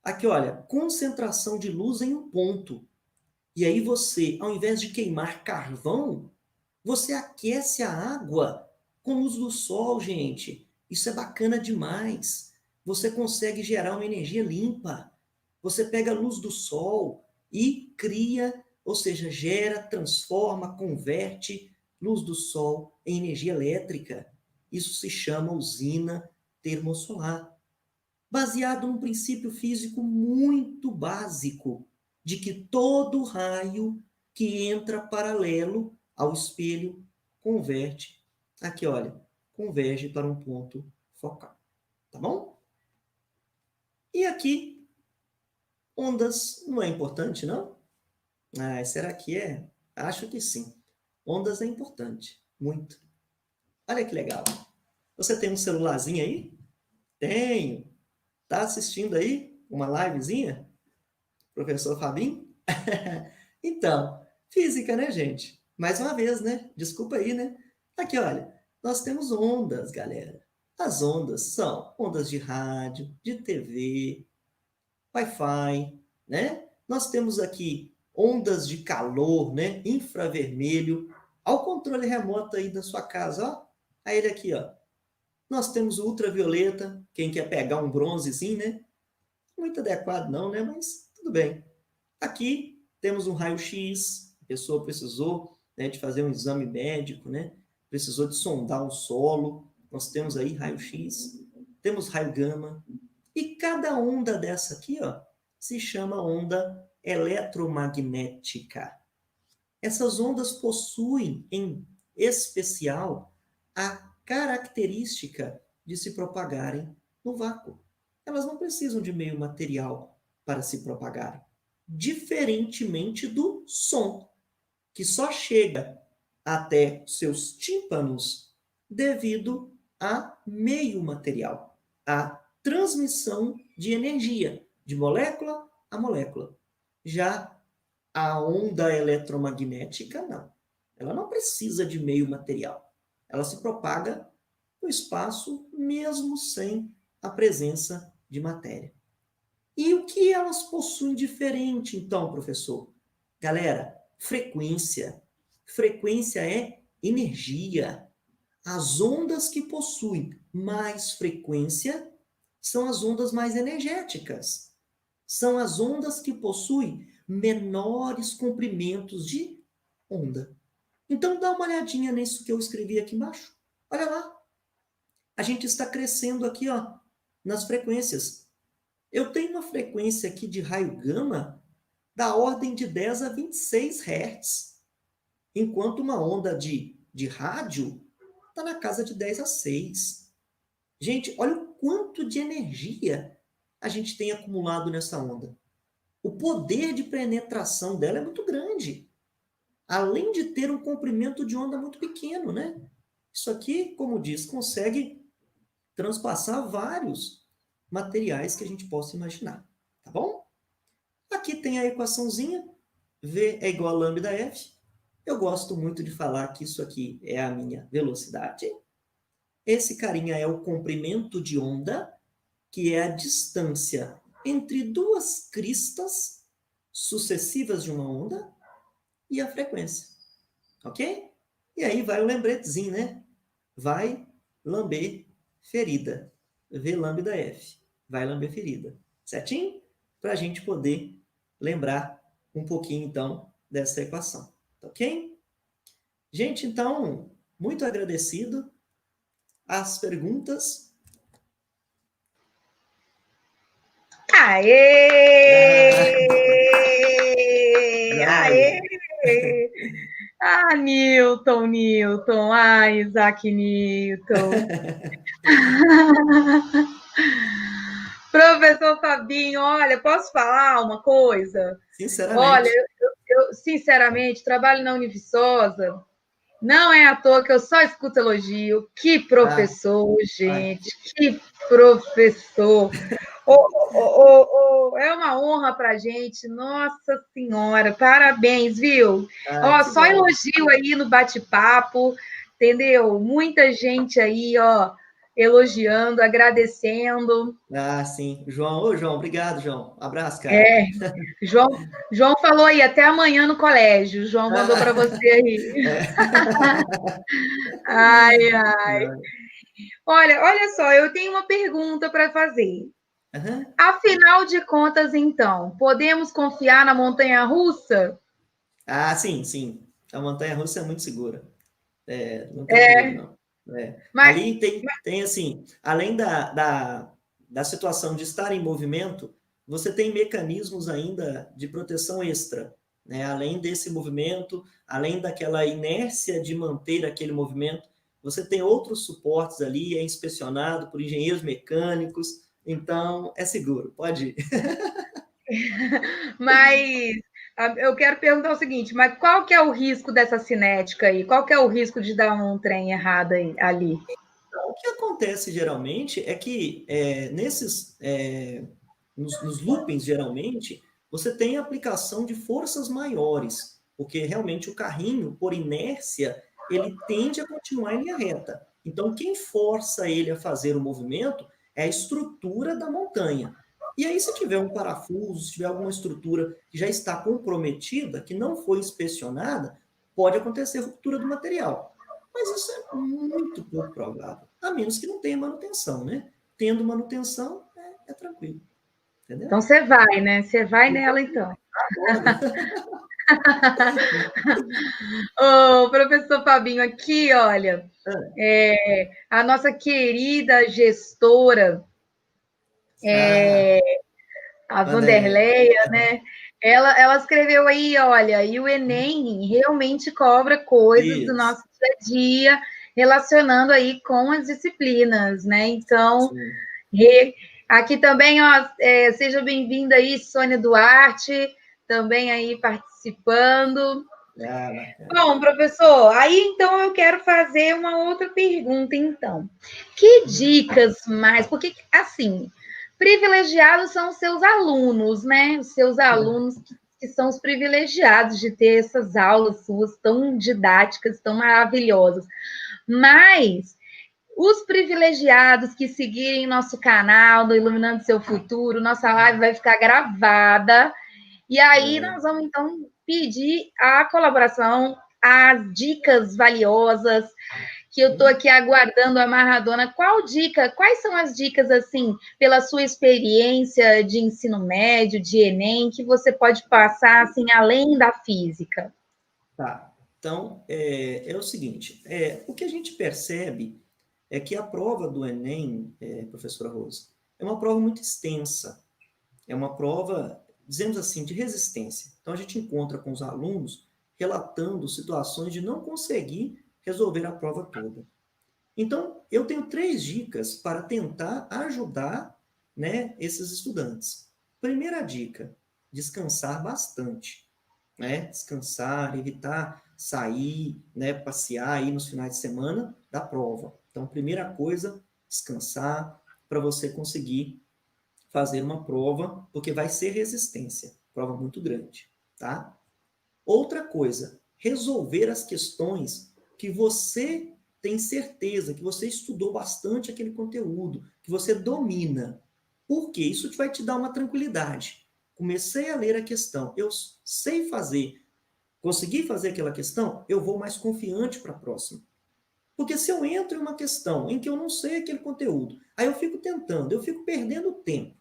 aqui olha, concentração de luz em um ponto. E aí você, ao invés de queimar carvão, você aquece a água com luz do sol, gente. Isso é bacana demais. Você consegue gerar uma energia limpa. Você pega a luz do sol e cria, ou seja, gera, transforma, converte luz do sol em energia elétrica. Isso se chama usina termosolar. Baseado num princípio físico muito básico, de que todo raio que entra paralelo ao espelho converte, aqui olha, converge para um ponto focal. Tá bom? E aqui, ondas não é importante, não? Ah, será que é? Acho que sim. Ondas é importante, muito. Olha que legal. Você tem um celularzinho aí? Tenho. Tá assistindo aí uma livezinha? Professor Fabinho? Então, física, né, gente? Mais uma vez, né? Desculpa aí, né? Aqui, olha, nós temos ondas, galera. As ondas são ondas de rádio, de TV, Wi-Fi, né? Nós temos aqui ondas de calor, né? Infravermelho. Ao controle remoto aí da sua casa, ó. Aí ele aqui, ó. Nós temos o ultravioleta, quem quer pegar um bronzezinho, né? Muito adequado não, né? Mas tudo bem. Aqui temos um raio-x, a pessoa precisou, né, de fazer um exame médico, né? Precisou de sondar um solo. Nós temos aí raio-x, temos raio gama. E cada onda dessa aqui, ó, se chama onda eletromagnética. Essas ondas possuem, em especial, a característica de se propagarem no vácuo. Elas não precisam de meio material para se propagarem. Diferentemente do som, que só chega até seus tímpanos devido a meio material, a transmissão de energia de molécula a molécula. Já a onda eletromagnética, não. Ela não precisa de meio material. Ela se propaga no espaço mesmo sem a presença de matéria. E o que elas possuem diferente, então, professor? Galera, frequência. Frequência é energia. As ondas que possuem mais frequência são as ondas mais energéticas. São as ondas que possuem menores comprimentos de onda. Então, dá uma olhadinha nisso que eu escrevi aqui embaixo. Olha lá. A gente está crescendo aqui, ó, nas frequências. Eu tenho uma frequência aqui de raio gama da ordem de 10 a 26 Hz, enquanto uma onda de rádio está na casa de 10 a 6. Gente, olha o quanto de energia a gente tem acumulado nessa onda. O poder de penetração dela é muito grande. Além de ter um comprimento de onda muito pequeno, né? Isso aqui, como diz, consegue transpassar vários materiais que a gente possa imaginar. Tá bom? Aqui tem a equaçãozinha. V é igual a lambda F. Eu gosto muito de falar que isso aqui é a minha velocidade. Esse carinha é o comprimento de onda, que é a distância entre duas cristas sucessivas de uma onda e a frequência. Ok? E aí vai o lembretezinho, né? Vai lamber ferida. V lambda F. Vai lamber ferida. Certinho? Para a gente poder lembrar um pouquinho, então, dessa equação. Ok? Gente, então, muito agradecido. As perguntas. Aê! Aê! Ah, Newton. Ai, Isaac Newton. Professor Fabinho, olha, posso falar uma coisa? Olha, Sinceramente. eu sinceramente trabalho na Univiçosa. Não é à toa que eu só escuto elogio. Que Ah, professor, ai, gente, que professor. É uma honra para a gente. Nossa Senhora, parabéns, viu? ai, Ó, que só bom. elogio aí no bate-papo, entendeu? Muita gente aí, ó, elogiando, agradecendo. Ah, sim. João, ô, João, obrigado, João. Abraço, cara. É, João falou aí, até amanhã no colégio. João mandou para Ah, você aí. é. Ai, ai. Olha só, eu tenho uma pergunta para fazer. Aham. Afinal de contas, então, podemos confiar na montanha-russa? Ah, sim, sim. A montanha-russa é muito segura. É, não tem perigo, não. É. Mas, Ali tem assim, além da situação de estar em movimento, você tem mecanismos ainda de proteção extra, né? Além desse movimento, além daquela inércia de manter aquele movimento, você tem outros suportes ali, é inspecionado por engenheiros mecânicos, então é seguro, pode ir. mas eu quero perguntar o seguinte, mas qual que é o risco dessa cinética aí? Qual que é o risco de dar um trem errado aí, ali? O que acontece geralmente é que nos loopings, geralmente, você tem aplicação de forças maiores, porque realmente o carrinho, por inércia, ele tende a continuar em linha reta. Então, quem força ele a fazer o movimento é a estrutura da montanha. E aí, se tiver um parafuso, se tiver alguma estrutura que já está comprometida, que não foi inspecionada, pode acontecer ruptura do material. Mas isso é muito pouco provável, a menos que não tenha manutenção, né? Tendo manutenção, é tranquilo, entendeu? Então você vai, né? Você vai nela, então. Acordo. Ô, professor Fabinho, aqui, olha, a nossa querida gestora, Ah, a Vanderlei. Vanderleia, né? Ela escreveu aí, olha, e o Enem realmente cobra coisas do Isso. nosso dia a dia, relacionando aí com as disciplinas, né? Então, Sim. re- aqui também, ó, seja bem-vinda aí, Sônia Duarte, também aí participando. Ah, bacana. Bom, professor, aí então eu quero fazer uma outra pergunta, então. Que Uhum. dicas mais? Porque, assim, privilegiados são os seus alunos, né? Os seus alunos que são os privilegiados de ter essas aulas suas tão didáticas, tão maravilhosas. Mas os privilegiados que seguirem nosso canal do Iluminando Seu Futuro, nossa live vai ficar gravada e aí É. nós vamos então pedir a colaboração, as dicas valiosas que eu estou Uhum. aqui aguardando a Maradona. Qual dica? Quais são as dicas assim, pela sua experiência de ensino médio, de Enem, que você pode passar assim além da física? Tá. Então, é o seguinte, o que a gente percebe é que a prova do Enem, professora Rose, é uma prova muito extensa. É uma prova, dizemos assim, de resistência. Então, a gente encontra com os alunos relatando situações de não conseguir resolver a prova toda. Então, eu tenho 3 dicas para tentar ajudar, né, esses estudantes. Primeira dica, descansar bastante, né? Descansar, evitar sair, né, passear aí nos finais de semana da prova. Então, primeira coisa, descansar para você conseguir fazer uma prova, porque vai ser resistência, prova muito grande, tá? Outra coisa, resolver as questões que você tem certeza, que você estudou bastante aquele conteúdo, que você domina. Por quê? Isso vai te dar uma tranquilidade. Comecei a ler a questão, eu sei fazer, consegui fazer aquela questão, eu vou mais confiante para a próxima. Porque se eu entro em uma questão em que eu não sei aquele conteúdo, aí eu fico tentando, eu fico perdendo tempo.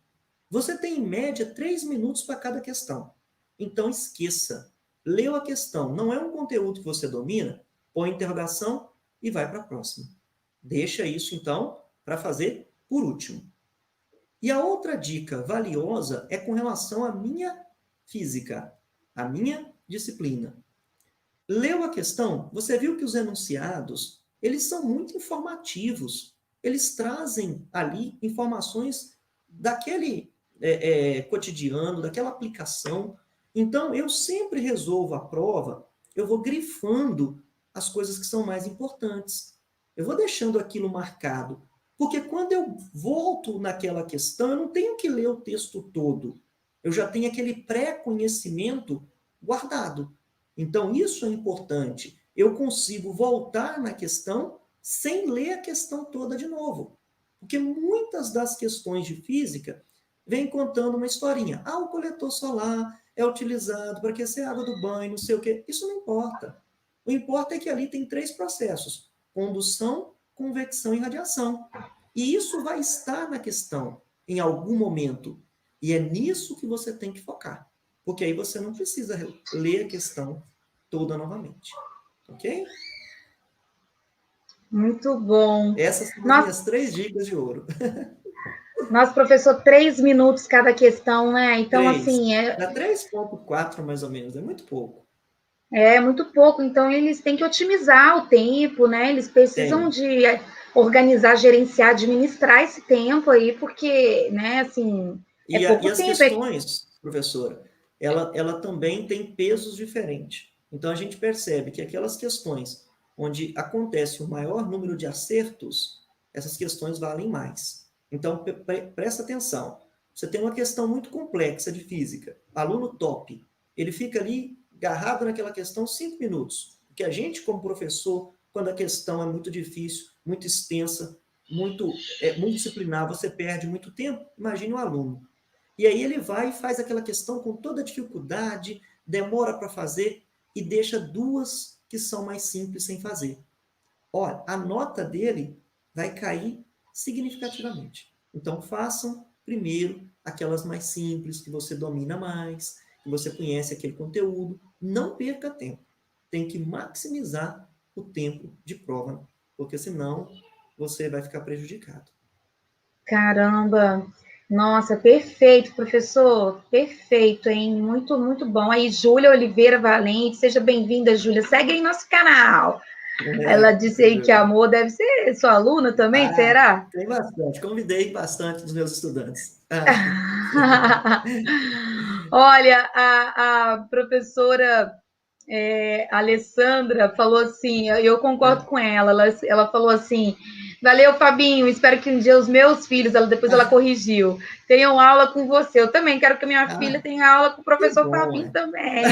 Você tem, em média, 3 minutos para cada questão. Então, esqueça. Leu a questão, não é um conteúdo que você domina, põe interrogação e vai para a próxima. Deixa isso, então, para fazer por último. E a outra dica valiosa é com relação à minha física, à minha disciplina. leu a questão, você viu que os enunciados, eles são muito informativos. Eles trazem ali informações daquele cotidiano, daquela aplicação. Então, eu sempre resolvo a prova, eu vou grifando as coisas que são mais importantes. Eu vou deixando aquilo marcado. Porque quando eu volto naquela questão, eu não tenho que ler o texto todo. Eu já tenho aquele pré-conhecimento guardado. Então, isso é importante. Eu consigo voltar na questão sem ler a questão toda de novo. Porque muitas das questões de física vêm contando uma historinha. Ah, o coletor solar é utilizado para aquecer a água do banho, não sei o quê. Isso não importa. O que importa é que ali tem 3 processos: condução, convecção e radiação. E isso vai estar na questão em algum momento. E é nisso que você tem que focar. Porque aí você não precisa ler a questão toda novamente. Ok? Muito bom. Essas são as minhas 3 dicas de ouro. Nossa, professor, 3 minutos cada questão, né? Então, 3. assim, Dá 3,4 mais ou menos, é muito pouco. é muito pouco. Então, eles têm que otimizar o tempo, né? Eles precisam de organizar, gerenciar, administrar esse tempo aí, porque, né, assim, é pouco E as tempo. questões, professora, ela também tem pesos diferentes. Então, a gente percebe que aquelas questões onde acontece o maior número de acertos, essas questões valem mais. Então, presta atenção. Você tem uma questão muito complexa de física, aluno top, ele fica ali agarrado naquela questão 5 minutos. Porque a gente, como professor, quando a questão é muito difícil, muito extensa, muito multidisciplinar, você perde muito tempo. Imagine um aluno. E aí ele vai e faz aquela questão com toda dificuldade, demora para fazer e deixa 2 que são mais simples sem fazer. Olha, a nota dele vai cair significativamente. Então, façam primeiro aquelas mais simples, que você domina mais, que você conhece aquele conteúdo. Não perca tempo. Tem que maximizar o tempo de prova, porque senão você vai ficar prejudicado. Caramba! Nossa, perfeito, professor. Perfeito, hein? Muito, muito bom. Aí, Júlia Oliveira Valente, seja bem-vinda, Júlia. Segue aí nosso canal. Ela disse aí que amor deve ser sua aluna também, será? Tem bastante. Convidei bastante dos meus estudantes. Olha, a professora Alessandra falou assim, eu concordo com ela falou assim, valeu, Fabinho, espero que um dia os meus filhos, depois ela corrigiu, tenham aula com você. Eu também quero que minha filha tenha aula com o Que professor bom, Fabinho também.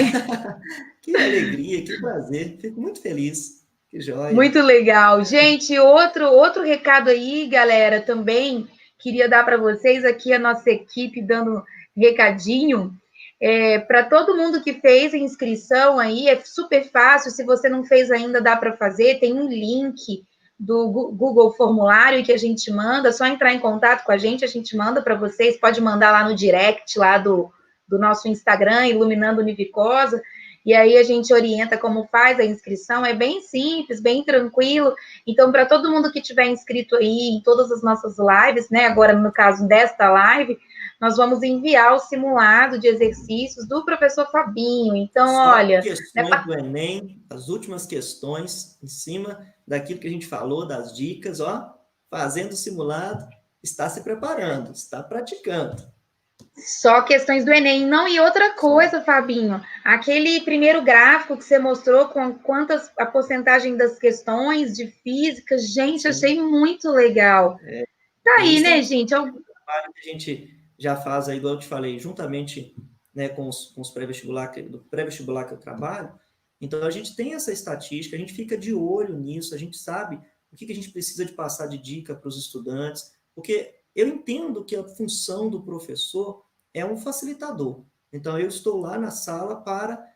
Que alegria, que prazer. Fico muito feliz. Que joia. Muito legal. Gente, outro recado aí, galera, também queria dar para vocês aqui, a nossa equipe dando recadinho. Para todo mundo que fez a inscrição aí, é super fácil. Se você não fez ainda, dá para fazer. Tem um link do Google Formulário que a gente manda. É só entrar em contato com a gente manda para vocês. Pode mandar lá no direct lá do nosso Instagram, Iluminando Univicosa. E aí a gente orienta como faz a inscrição, é bem simples, bem tranquilo. Então, para todo mundo que tiver inscrito aí em todas as nossas lives, né? Agora, no caso desta live, nós vamos enviar o simulado de exercícios do professor Fabinho. Então, Só olha. questões do Enem, as últimas questões em cima daquilo que a gente falou, das dicas, ó, fazendo o simulado, está se preparando, está praticando. Só questões do Enem. Não, e outra coisa, Fabinho, aquele primeiro gráfico que você mostrou com a porcentagem das questões de física, gente, Sim. achei muito legal. Tá aí, né, gente? Trabalho que a gente já faz aí, igual eu te falei, juntamente, né, com os pré-vestibular, do pré-vestibular que eu trabalho. Então, a gente tem essa estatística, a gente fica de olho nisso, a gente sabe o que a gente precisa de passar de dica para os estudantes, porque eu entendo que a função do professor é um facilitador. Então, eu estou lá na sala para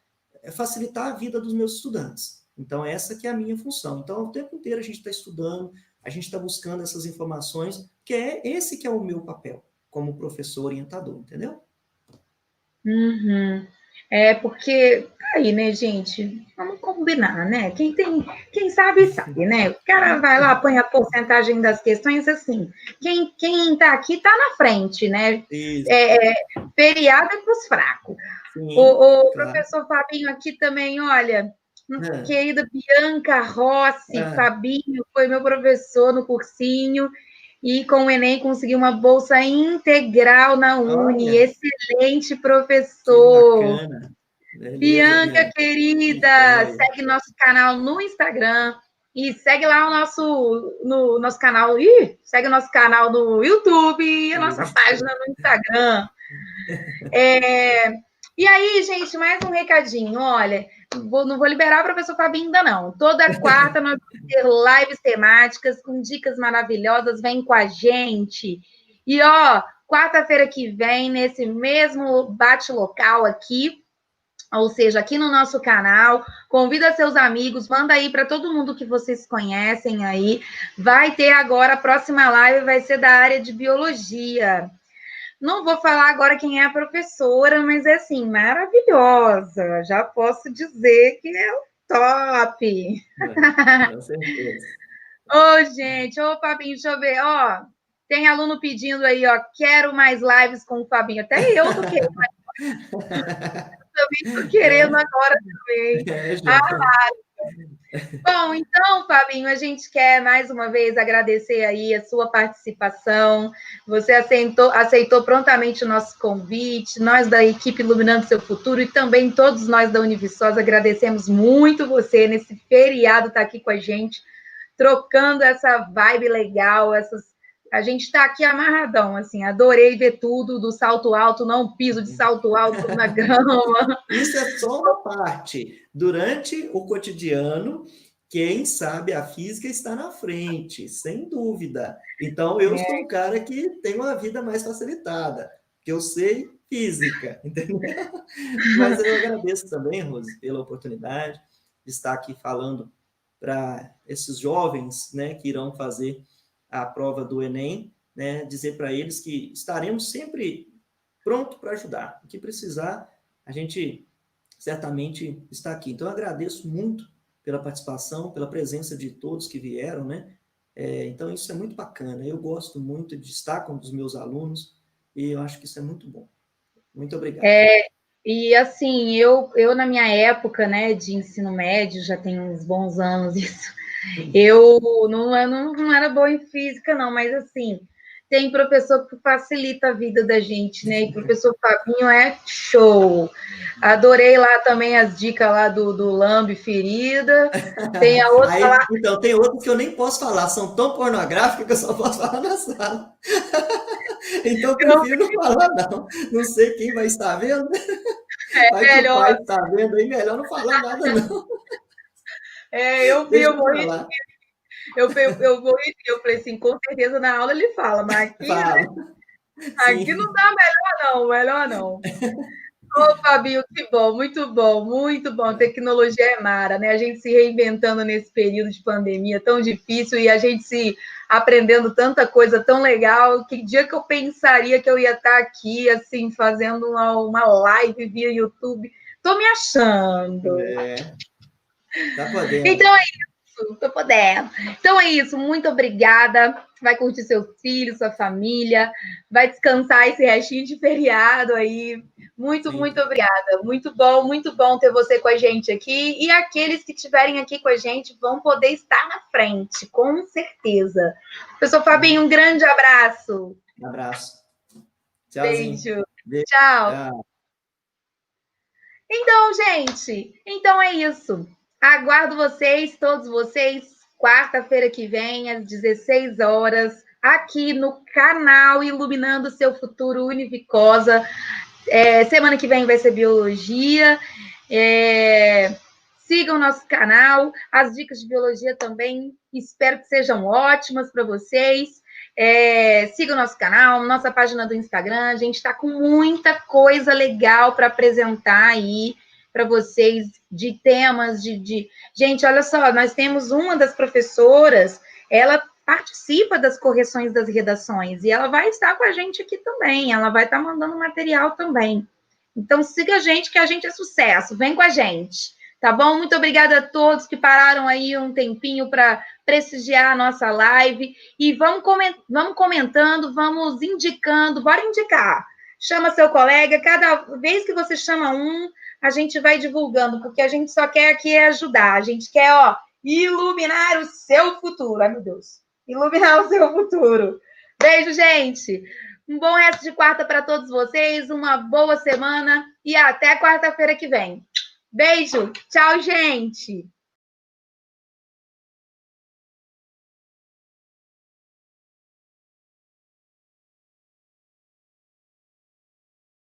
facilitar a vida dos meus estudantes. Então, essa que é a minha função. Então, o tempo inteiro a gente está estudando, a gente está buscando essas informações, que é esse que é o meu papel como professor orientador, entendeu? Uhum. Porque aí, né, gente? Vamos combinar, né? Quem sabe, sabe, né? O cara vai lá, põe a porcentagem das questões assim. Quem tá aqui tá na frente, né? Isso. Feriado é para os fracos. Sim, O claro. professor Fabinho aqui também, olha, Querida Bianca Rossi, Fabinho foi meu professor no cursinho e com o Enem consegui uma bolsa integral na Uni. Olha, excelente que professor. bacana. Beleza, Bianca, Bianca. Que querida, joia. segue nosso canal no Instagram e segue lá no nosso canal. Ih, segue o nosso canal no YouTube e a nossa página no Instagram. E aí, gente, mais um recadinho. Olha, não vou liberar o professor Fabinho ainda não. Toda quarta nós vamos ter lives temáticas com dicas maravilhosas. Vem com a gente. E, ó, quarta-feira que vem, nesse mesmo bate-local aqui, ou seja, aqui no nosso canal, convida seus amigos, manda aí para todo mundo que vocês conhecem aí. Vai ter agora, a próxima live vai ser da área de biologia. Não vou falar agora quem é a professora, mas é assim, maravilhosa. Já posso dizer que é o top. Com certeza. Ô, gente, ô, Fabinho, deixa eu ver, ó. Tem aluno pedindo aí, ó, quero mais lives com o Fabinho. Até eu tô querendo, também tô querendo agora também. Bom, então, Fabinho, a gente quer mais uma vez agradecer aí a sua participação. Você aceitou prontamente o nosso convite. Nós da equipe Iluminando Seu Futuro e também todos nós da Univiçosa agradecemos muito você nesse feriado estar aqui com a gente, trocando essa vibe legal, a gente está aqui amarradão, assim, adorei ver tudo do salto alto, não piso de salto alto na grama. Isso é só uma parte. Durante o cotidiano, quem sabe a física está na frente, sem dúvida. Então, eu sou um cara que tem uma vida mais facilitada, porque eu sei física, entendeu? Mas eu agradeço também, Rose, pela oportunidade de estar aqui falando para esses jovens, né, que irão fazer a prova do Enem, né, dizer para eles que estaremos sempre pronto para ajudar. O que precisar, a gente certamente está aqui. Então, eu agradeço muito pela participação, pela presença de todos que vieram, né? Então, isso é muito bacana. Eu gosto muito de estar com os meus alunos e eu acho que isso é muito bom. Muito obrigado. E assim, eu na minha época, né, de ensino médio, já tem uns bons anos isso, eu não era boa em física, não, mas assim, tem professor que facilita a vida da gente, né? E o professor Fabinho é show. Adorei lá também as dicas lá do lambe ferida. Tem a outra Aí, lá. então, tem outros que eu nem posso falar, são tão pornográficos que eu só posso falar na sala. Então, eu prefiro não falar, não. Não sei quem vai estar vendo. Vai que o Melhor. pai está vendo aí, melhor não falar nada, não. Eu vi, Deixa eu eu morri. falar. Eu falei assim, com certeza na aula ele fala, mas Falo. aqui Sim. não dá melhor não. Ô, Fabinho, que bom, muito bom, muito bom. Tecnologia é mara, né? A gente se reinventando nesse período de pandemia tão difícil e a gente se aprendendo tanta coisa tão legal. Que dia que eu pensaria que eu ia estar aqui, assim, fazendo uma live via YouTube? Tô me achando. Tá podendo. Então é isso, tô podendo. Então é isso, muito obrigada. Vai curtir seus filhos, sua família, vai descansar esse restinho de feriado aí. Muito, Sim. muito obrigada. Muito bom ter você com a gente aqui. E aqueles que estiverem aqui com a gente vão poder estar na frente, com certeza. Professor Fabinho, um grande abraço. Um abraço. Tchauzinho. Beijo. Beijo. Tchau. Tchau. Então, gente, então é isso. Aguardo vocês, todos vocês, quarta-feira que vem, às 16 horas, aqui no canal Iluminando Seu Futuro Univicosa. Semana que vem vai ser biologia. Sigam nosso canal, as dicas de biologia também, espero que sejam ótimas para vocês. Siga o nosso canal, nossa página do Instagram. A gente está com muita coisa legal para apresentar aí para vocês de temas Gente, olha só, nós temos uma das professoras, ela participa das correções das redações e ela vai estar com a gente aqui também. Ela vai estar mandando material também. Então siga a gente, que a gente é sucesso. Vem com a gente. Tá bom? Muito obrigada a todos que pararam aí um tempinho para prestigiar a nossa live. E vamos comentando, vamos indicando, bora indicar. Chama seu colega, cada vez que você chama um, a gente vai divulgando, porque a gente só quer aqui ajudar. A gente quer, ó, iluminar o seu futuro. Ai, meu Deus. Iluminar o seu futuro. Beijo, gente. Um bom resto de quarta para todos vocês. Uma boa semana e até quarta-feira que vem. Beijo. Tchau, gente.